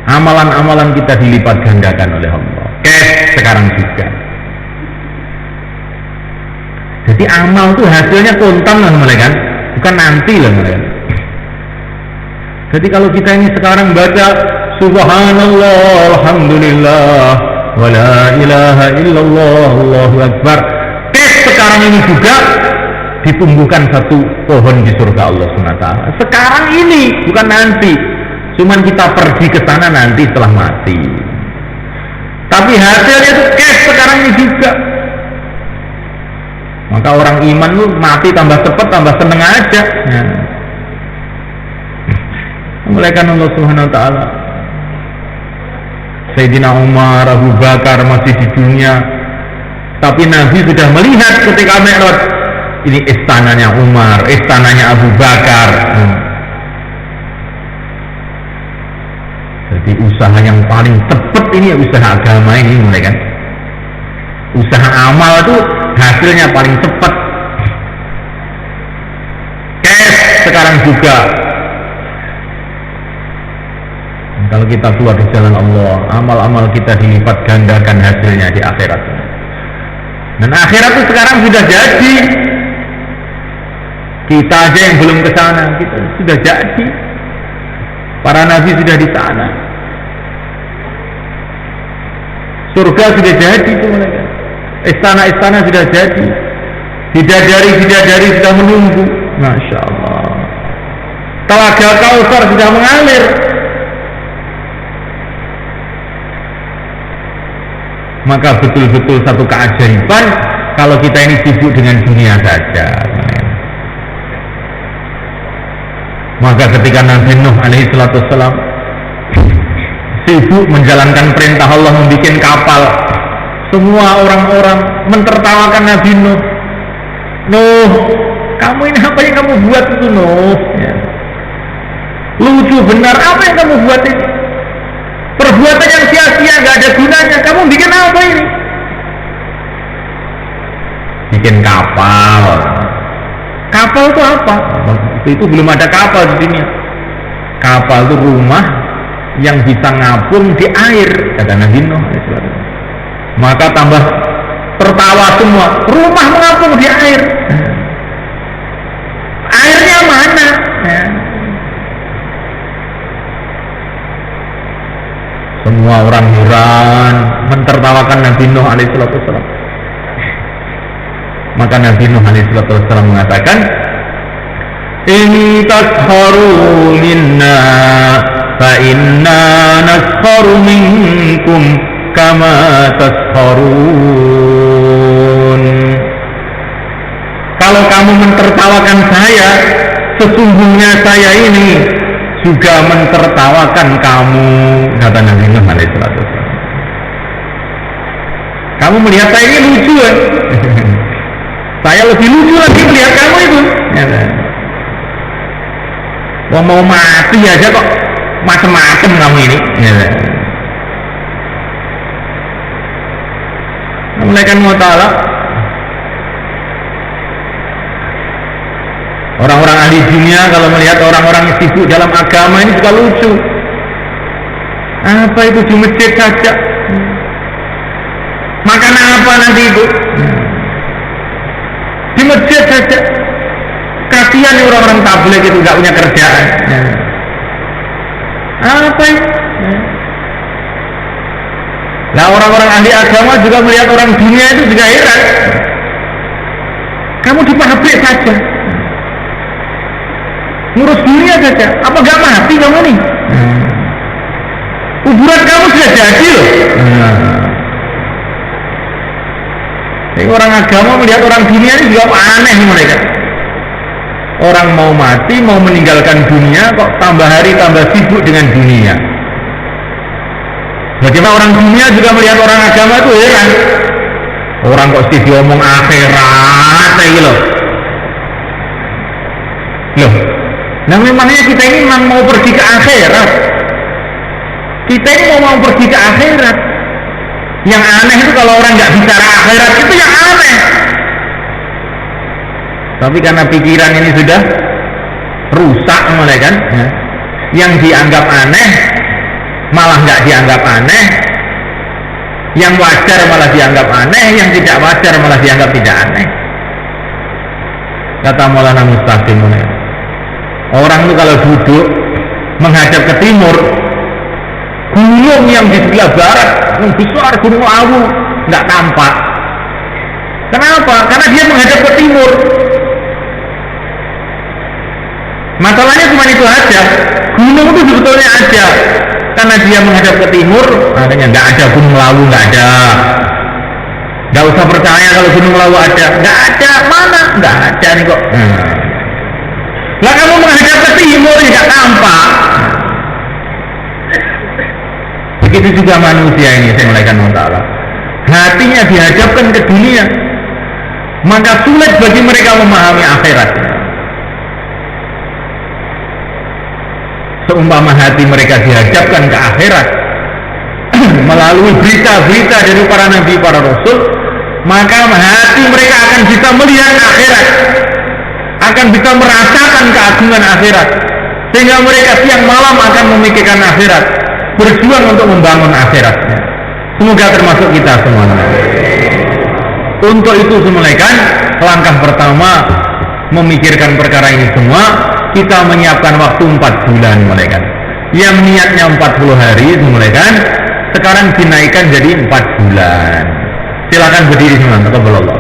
amalan-amalan kita dilipat gandakan oleh Allah. Sekarang juga. Jadi amal tuh hasilnya kontan lah mereka, bukan nanti lah mereka. Jadi kalau kita ini sekarang baca Subhanallah, Alhamdulillah, wa la ilaha illallah, Allahu Akbar, sekarang ini juga ditumbuhkan satu pohon di surga Allah SWT. Sekarang ini, bukan nanti. Cuman kita pergi ke sana nanti setelah mati. Tapi hasilnya itu sekarang ini juga. Maka orang iman itu mati tambah cepat, tambah seneng aja. Memuliakan Allah Subhanahu Wa Taala. Sayyidina Umar, Abu Bakar masih di dunia, tapi Nabi sudah melihat ketika Mi'raj, ini istananya Umar, istananya Abu Bakar. Jadi usaha yang paling tepat ini usaha agama ini, mulai kan? Usaha amal itu hasilnya paling cepat. Sekarang juga. Kalau kita keluar di jalan Allah, amal-amal kita dilipat gandakan hasilnya di akhirat. Dan akhirat itu sekarang sudah jadi. Kita aja yang belum ke sana, kita sudah jadi. Para nabi sudah di sana. Surga sudah jadi itu mereka. Istana-istana sudah jadi. Bidadari-bidadari sudah menunggu. Masya Allah. Telaga Kautsar sudah mengalir. Maka betul-betul satu keajaiban kalau kita ini sibuk dengan dunia saja. Maka ketika Nabi Nuh alaihi salatu wassalam sibuk menjalankan perintah Allah membuat kapal, semua orang-orang mentertawakan Nabi Nuh. Nuh, kamu ini apa yang kamu buat itu, Nuh? Ya. Lucu benar, apa yang kamu buat ini? Perbuatan yang sia-sia, gak ada gunanya. Kamu bikin apa ini? Bikin kapal. Kapal itu apa? Itu belum ada kapal di dunia. Kapal itu rumah yang bisa ngapung di air, kata Nabi Nuh. Maka tambah tertawa semua. Rumah mengapung di air. Airnya mana? Semua orang heran, mentertawakan Nabi Nuh alaihi salatu wassalam. Maka Nabi Nuh alaihi salatu wassalam mengatakan, "In tasharu minna fa inna nasharu minkum kama tasharun." Kalau kamu mentertawakan saya, sesungguhnya saya ini juga mentertawakan kamu, kata Nabi Nuh alaihissalam. Kamu melihat saya ini lucu kan? Saya lebih lucu lagi melihat kamu itu. Mau mati aja kok macem-macem kamu ini. Mulaikan mau ta'ala. Orang-orang ahli dunia kalau melihat orang-orang sibuk dalam agama ini juga lucu. Apa itu di masjid saja? Makan apa nanti itu? Di masjid saja. Kasihan orang-orang tabligh itu nggak punya kerjaan. Apa itu? Nah, orang-orang ahli agama juga melihat orang dunia itu juga heran. Kamu di pabrik saja, ngurus dunia saja, apa gak mati kamu nih? Kuburan kamu sudah jadi loh. Jadi orang agama melihat orang dunia ini juga aneh mereka. Orang mau mati, mau meninggalkan dunia, kok tambah hari tambah sibuk dengan dunia. Bagaimana orang dunia juga melihat orang agama itu heran. Orang kok sih diomong akhirat kayak gitu loh. Nah memangnya kita ini memang mau pergi ke akhirat. Kita ini mau pergi ke akhirat. Yang aneh itu kalau orang nggak bicara akhirat itu yang aneh. Tapi karena pikiran ini sudah rusak mulai kan, yang dianggap aneh malah nggak dianggap aneh, yang wajar malah dianggap aneh, yang tidak wajar malah dianggap tidak aneh. Kata Maulana Mustaqim, orang itu kalau duduk menghadap ke timur, gunung yang di sebelah barat yang besar, Gunung Awu, nggak tampak. Kenapa? Karena dia menghadap ke timur. Masalahnya cuma itu aja. Gunung itu sebetulnya ada, karena dia menghadap ke timur, makanya nggak ada Gunung Lawu, nggak ada. Nggak usah percaya kalau Gunung Lawu ada, nggak ada. Mana? Nggak ada nih kok. Lah kamu menghadap ke timur ya nggak tampak. Begitu juga manusia ini, saya mulaikan Allah. Hatinya dihadapkan ke dunia, maka sulit bagi mereka memahami akhirat. Seumpama hati mereka dihadapkan ke akhirat melalui berita-berita dari para nabi, para rasul, maka hati mereka akan bisa melihat akhirat, akan bisa merasakan keagungan akhirat, sehingga mereka siang malam akan memikirkan akhirat, berjuang untuk membangun akhiratnya. Semoga termasuk kita semuanya. Untuk itu semulaikan langkah pertama memikirkan perkara ini semua, kita menyiapkan waktu 4 bulan mulaikan. Yang niatnya 40 hari mulaikan, sekarang dinaikkan jadi 4 bulan. Silakan berdiri semua, taqabbalallah.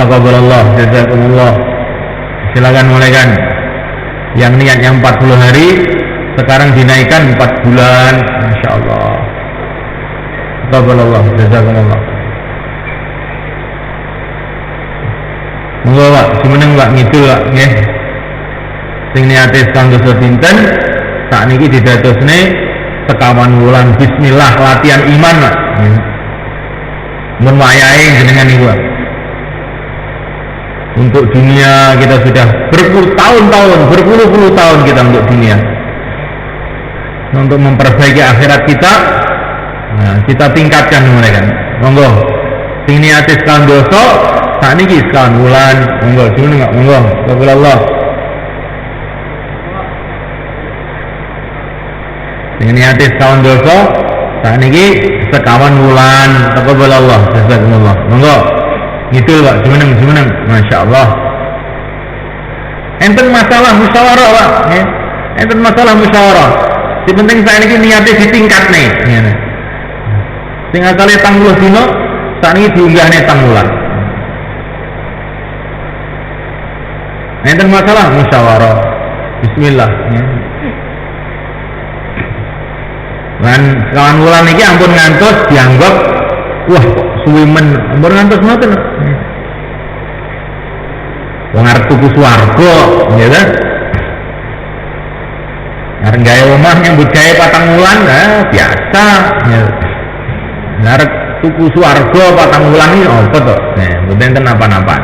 Taqabbalallah, jazakumullah. Silakan mulaikan. Yang niatnya 40 hari sekarang dinaikkan 4 bulan, masyaallah. Taqabbalallah, jazakumullah. Monggo Pak, jumeneng Pak ngidul Pak nggih. Sing niate kanggo dinten sakniki didadosne sekawan wulan bismillah latihan iman Pak. Mun wayahe jenengan niku Pak. Untuk dunia kita sudah berpuluh-puluh tahun kita untuk dunia. Untuk memperbaiki akhirat kita, nah, kita tingkatkan mereka. Monggo, sing niate sekawan dosa, sakniki sekawan wulan, monggo, jeneng enggak monggo, taqabbalallah. Sing niate sekawan dosa, sakniki sekawan wulan, taqabbalallah, jazakumullah. Monggo. Gitu Pak, jumeneng, Masya Allah. Enten masalah musyawarah Pak, ya. Enten masalah musyawarah. Yang penting saya ini niatnya ditingkat nih. Ya. Sing asale 30 dino, saat ini diunggah nih 3 wulan. Enten masalah musyawarah. Bismillah. Lan kawan wulan iki ampun ngantos dianggap wah kok suwi men ampun ngantos ngoten. Wong arep tuku swarga, ya kan? Arep gawe omah nyambut gawe patang wulan, biasa. Ya. Arep tuku swarga patang wulan iki apa to? Nah, mboten kenapa-napa.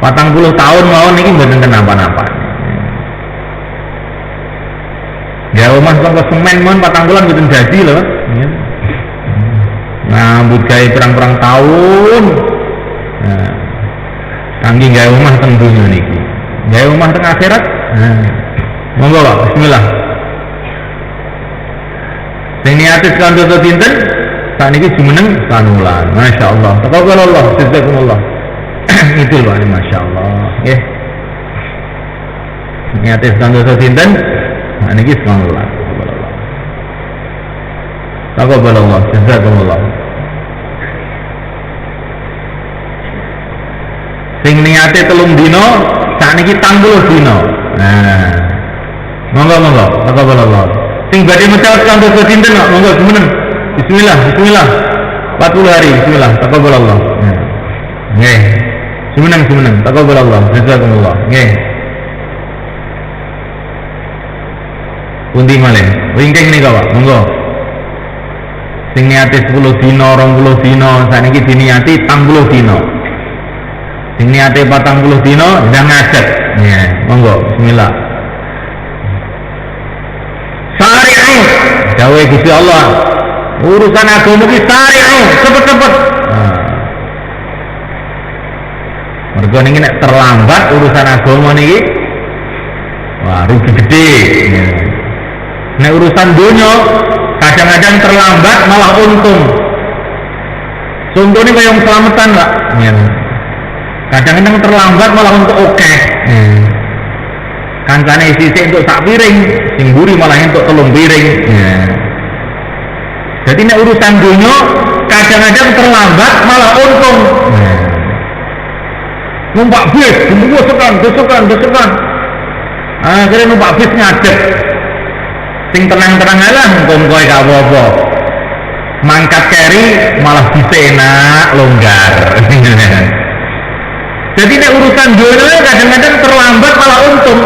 40 tahun mawon niki mboten kenapa-napa. Ya omah sangka semen mon patang bulan mboten jadi lho. Ngambut gawe perang-perang tahun. Nah, kangge gawe omah teng donya niki. Gawe omah teng akhirat. Monggo Pak, bismillah. Sing niate kanthi sinten? Sakniki jumeneng sanulan. Masyaallah. Taqabbalallah, jazakumullah. Itu lho, masyaallah. Nggih. Niate kanthi sinten? Nah, ini bismillah. Taqabbalallah, jazakumullah. Sing niate 3 dina, sakniki 30 dina. Nah. Monggo, taqabbalallah. Sing badhe maca kanthi sinten kok, monggo jumeneng. Bismillah, bismillah. 40 hari, bismillah, taqabbalallah. Nggih. Jumeneng, taqabbalallah, jazakumullah. Nggih. Pundi malih? Wingking nika Pak, monggo. Sing niate 10 dina, 20 dina, sakniki diniati 30 dina. Sing niate 40 dina ndang ngadeg. Ya, monggo, bismillah. Sari'u, dawuh Gusti Allah. Urusan agama iki sari'u, cepet-cepet. Mergo niki nek terlambat urusan agama niki wah rugi gede. Nek urusan dunia kadang-kadang terlambat malah untung. Contohnya kayak yang selamatan Pak. Kadang-kadang terlambat malah untuk oke. Kancane sisik untuk sak piring, sing mburi malah untuk 3 piring. Jadi nek urusan dunia kadang-kadang terlambat malah untung. Numpak bis, desukan. Akhirnya numpak bis ngadeg. Sing tenang-tenang aja ngomong gak apa-apa. Mangkat keri malah bisa enak, longgar. Jadi nek urusan dunia kadang-kadang terlambat malah untung.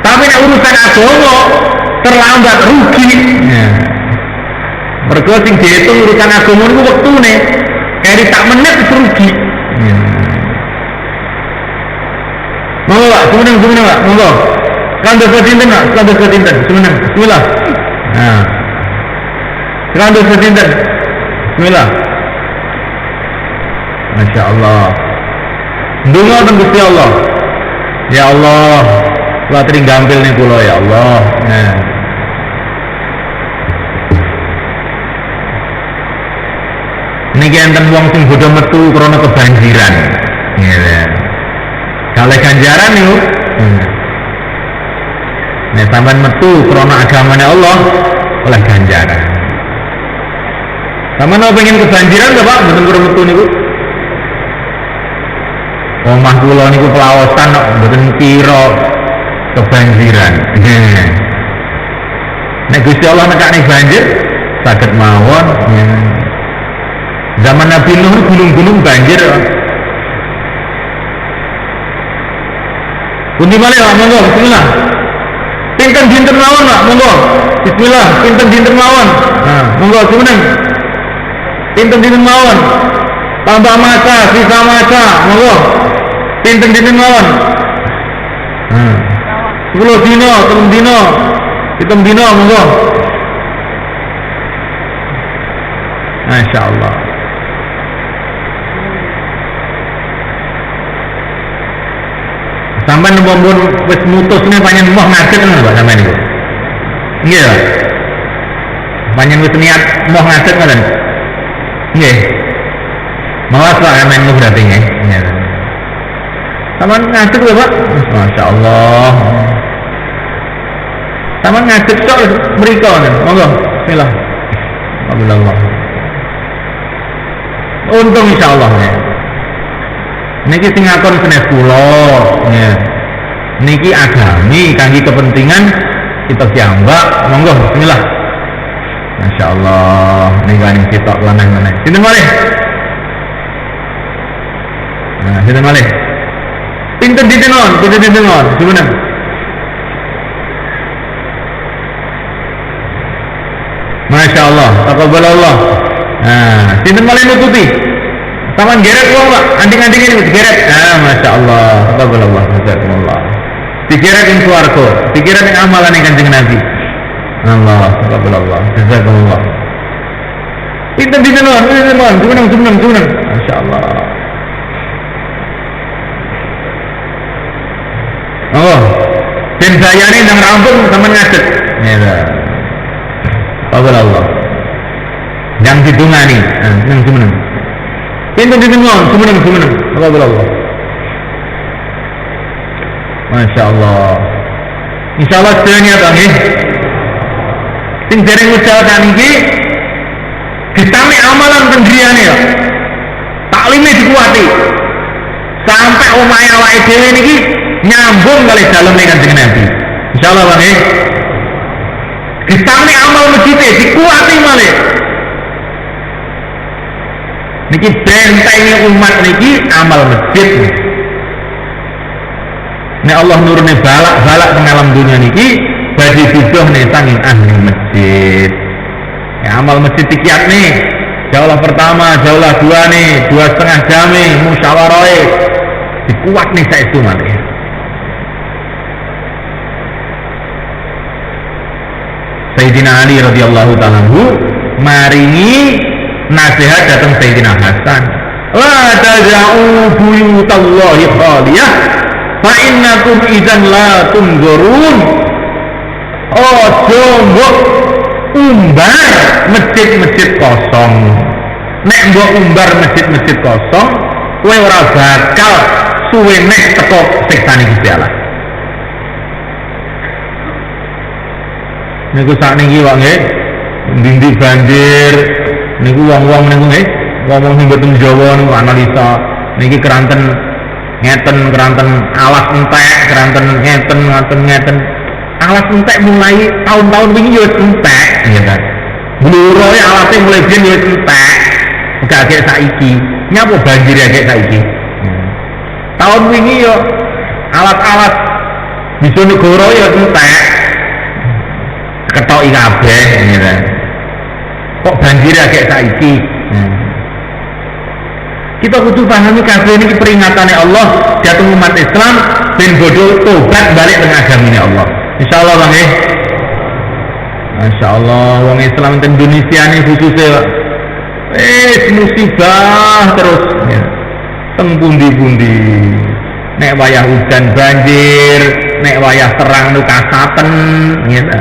Tapi nek urusan agama terlambat rugi. Mergo sing diitung urusan agama niku wektune. Keri tak menit wis rugi. Monggo Pak, semeneng Pak, monggo. Kandos sinten Pak, kandos sinten, semeneng. Bismillah. Nah. Kandos sinten. Bismillah. Masya Allah. Ndonga teng Gusti Allah. Ya Allah, kula tring gampil ning kula ya Allah. Nah. Niki enten wong sing bodho metu krana kebanjiran. Nggih. Kalih ganjaran niku. Nek sampean metu krana agamane Allah oleh ganjaran. Sampeyan pengen kebanjiran to Pak, mboten karo metu niku. Omah kula niku pelawasan kok mboten kira kebanjiran. Nek Gusti Allah nekani banjir saged mawon. Zaman Nabi Nuh gunung-gunung banjir. Pundi malih Pak, monggo bismillah. Pinten dinten mawon Pak, monggo. Bismillah, pinten dinten mawon. Nah, monggo semeneng. Pinten dinten mawon. Tambah masa, sisa masa, monggo. Pinten dinten mawon. 10 dino, 3 dino. 7 dino monggo. Masyaallah. Sampai nembon wis mutusne panjen moh ngadeg ngono Pak sampean niku. Nggih. Panjen wis niat moh ngadeg ngoten. Nggih. Mawas Pak sampean niku berarti nggih. Nggih. Sampeyan ngadeg lho Pak. Masyaallah. Sampeyan ngadeg tok mriko ngoten. Monggo. Bismillah. Alhamdulillah. Untung insyaallah ya. Niki sing ngakon senes kula ya. Niki agami kangge kepentingan kita piyambak. Monggo bismillah. Masyaallah niki ning sitok lanang-lanang. Sinten malih? Nah, sinten malih? Pinten ditengon, gimana? Masya Allah, taqabbalallah. Nah, sinten malih nututi? Taman geret wong Pak, anting-anting ini digeret. Ah, Masya Allah, taqabbalallah, jazakumullah. Digeret ing swarga, digeret ing amalan ing Kanjeng Nabi. Allah, taqabbalallah, jazakumullah. Pinten ditengon, gimana? Masya Allah. Oh, dan saya ini nang rampung sama ngadeg. Ya. Allah. Yang didungani, nang semeneng. Pintu ditengon, semeneng. Allah. Masya Allah. Insya Allah sebenarnya bang ya. Sing dereng ucapan iki ditami amalan pendirian ya. Taklimnya dikuati. Sampai omahe awake dhewe niki nyambung kali dalem Kanjeng Nabi. Insyaallah bang ya. Ditami amal masjid dikuati malih. Niki bentengnya umat niki amal masjid. Nek Allah nurune balak teng alam dunia niki badhe didoh nih sanging ahli masjid. Ya, amal masjid dikiat nih. Jaulah pertama, jaulah dua nih, 2,5 jam nih musyawarah. Dikuat nih saya itu malih. Sayyidina Ali radhiyallahu ta'ala anhu maringi nasihat datang Sayyidina Hasan. La taja'u buyutallahi khaliyah fa innakum idzan la tunzurun. Ojo mbok umbar masjid-masjid kosong. Nek mbok umbar masjid-masjid kosong, kowe ora bakal suwe nek teko siksane Gusti Allah. Niku sakniki wae nggih, ndi banjir, niku wong-wong niku nggih, ngomong sing mboten Jawa niku analisa. Niki keranten keranten alas entek, keranten ngeten. Alas entek mulai tahun-tahun wingi ya entek, ya kan. Bluro ya alase mulai biyen ya entek. Gak kayak saiki. Nyapa banjir ya kayak saiki. Tahun wingi ya alat-alat bisa negara ya entek. Ketoki kabeh ngene. Kok banjir kayak saiki? Kita kudu pahami kabeh niki peringatane Allah dateng umat Islam ben bodho tobat balik teng agamane Allah. Insyaallah Bang nggih. Masyaallah wong Islam teng Indonesia ini khususnya musibah terus ya. Teng pundi-pundi. Nek wayah hujan banjir, nek wayah terang nu kasaten gitu.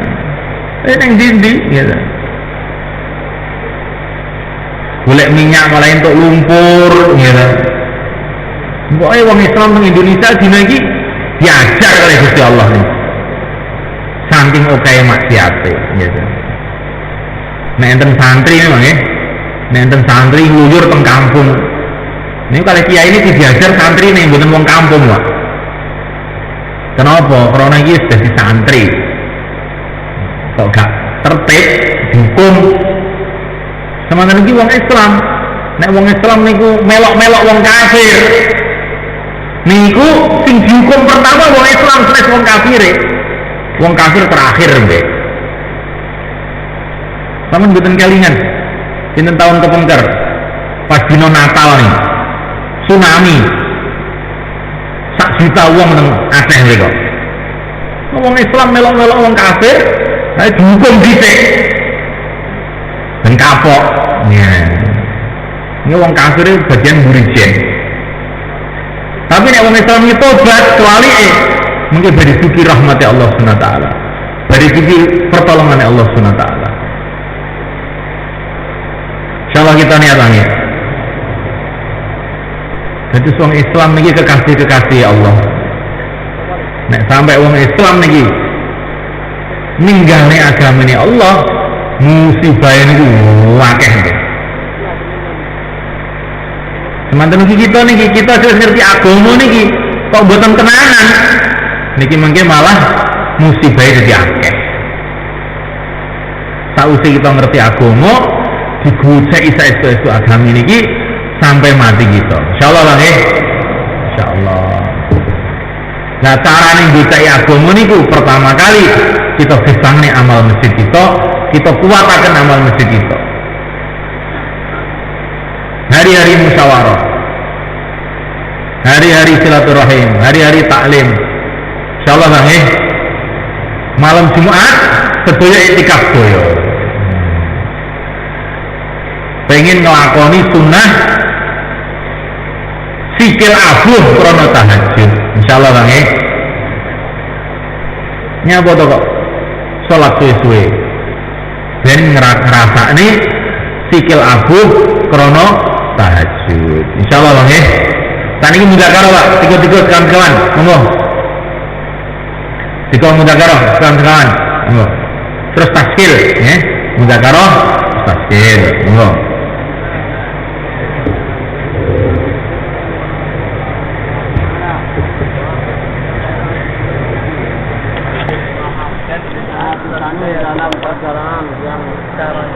Neng dindi gitu. Golek minyak malah entuk lumpur gitu. Pokoke wong Islam teng Indonesia dina iki diajar oleh Gusti Allah nih. Saking oke maksiate gitu. Nek enten santri memang nggih. Nek enten santri ngluyur teng kampung. Niku kali kiai ini diajar santri nih mboten wong kampung, Pak. Kenapa? Karena iki dadi santri. Kok gak tertib dihukum. Semanten iki wong Islam. Nek wong Islam niku melok-melok wong kafir. Niku sing dihukum pertama wong Islam terus wong kafir. Wong kafir terakhir nggih. Sampun mboten kelingan. Dinten tahun kepengker. Pas dina Natal nih. Tsunami. Sak juta wong nang Aceh mriko. Wong Islam melok-melok wong kafir, ae dihukum dhisik. Ben kapok. Ya. Ini wong kafir bagian burijen. Tapi nek wong Islam iki tobat kecuali mungkin bari suki rahmati Allah Subhanahu wa taala. Bari suki pertolongan Allah Subhanahu wa taala. Insyaallah kita niatane. Jadi wong Islam niki kekasih Allah. Nek sampai wong Islam niki ninggalne agamane Allah, musibah niku akeh nggih. Mantan kita sudah ngerti agama niki kok mboten tenanan. Niki mengke malah musibah dadi akeh. Sausé kita ngerti agama, digoceki saestu agama niki sampai mati kita. Insyaallah Bang nggih. Insyaallah. Nah, carane ngoceki agama niku pertama kali kita gesangne amal masjid kita kuataken amal masjid kita. Hari-hari musyawarah, hari-hari silaturahim, hari-hari taklim. Insyaallah Bang nggih. Malam Jumat sedaya iktikaf doyo. Pengen ngelakoni sunnah sikil abuh krono tahajud. Insyaallah Bang nggih. Nyapa to kok salat suwe-suwe. Ben ngrasakne sikil abuh krono tahajud. Insyaallah Bang nggih. Saniki mudzakarah Pak, tiga-tiga kawan-kawan. Monggo. Tiga mudzakarah kawan-kawan. Monggo. Terus taskil nggih. Mudzakarah, taskil. Monggo. dalam pelajaran yang sekarang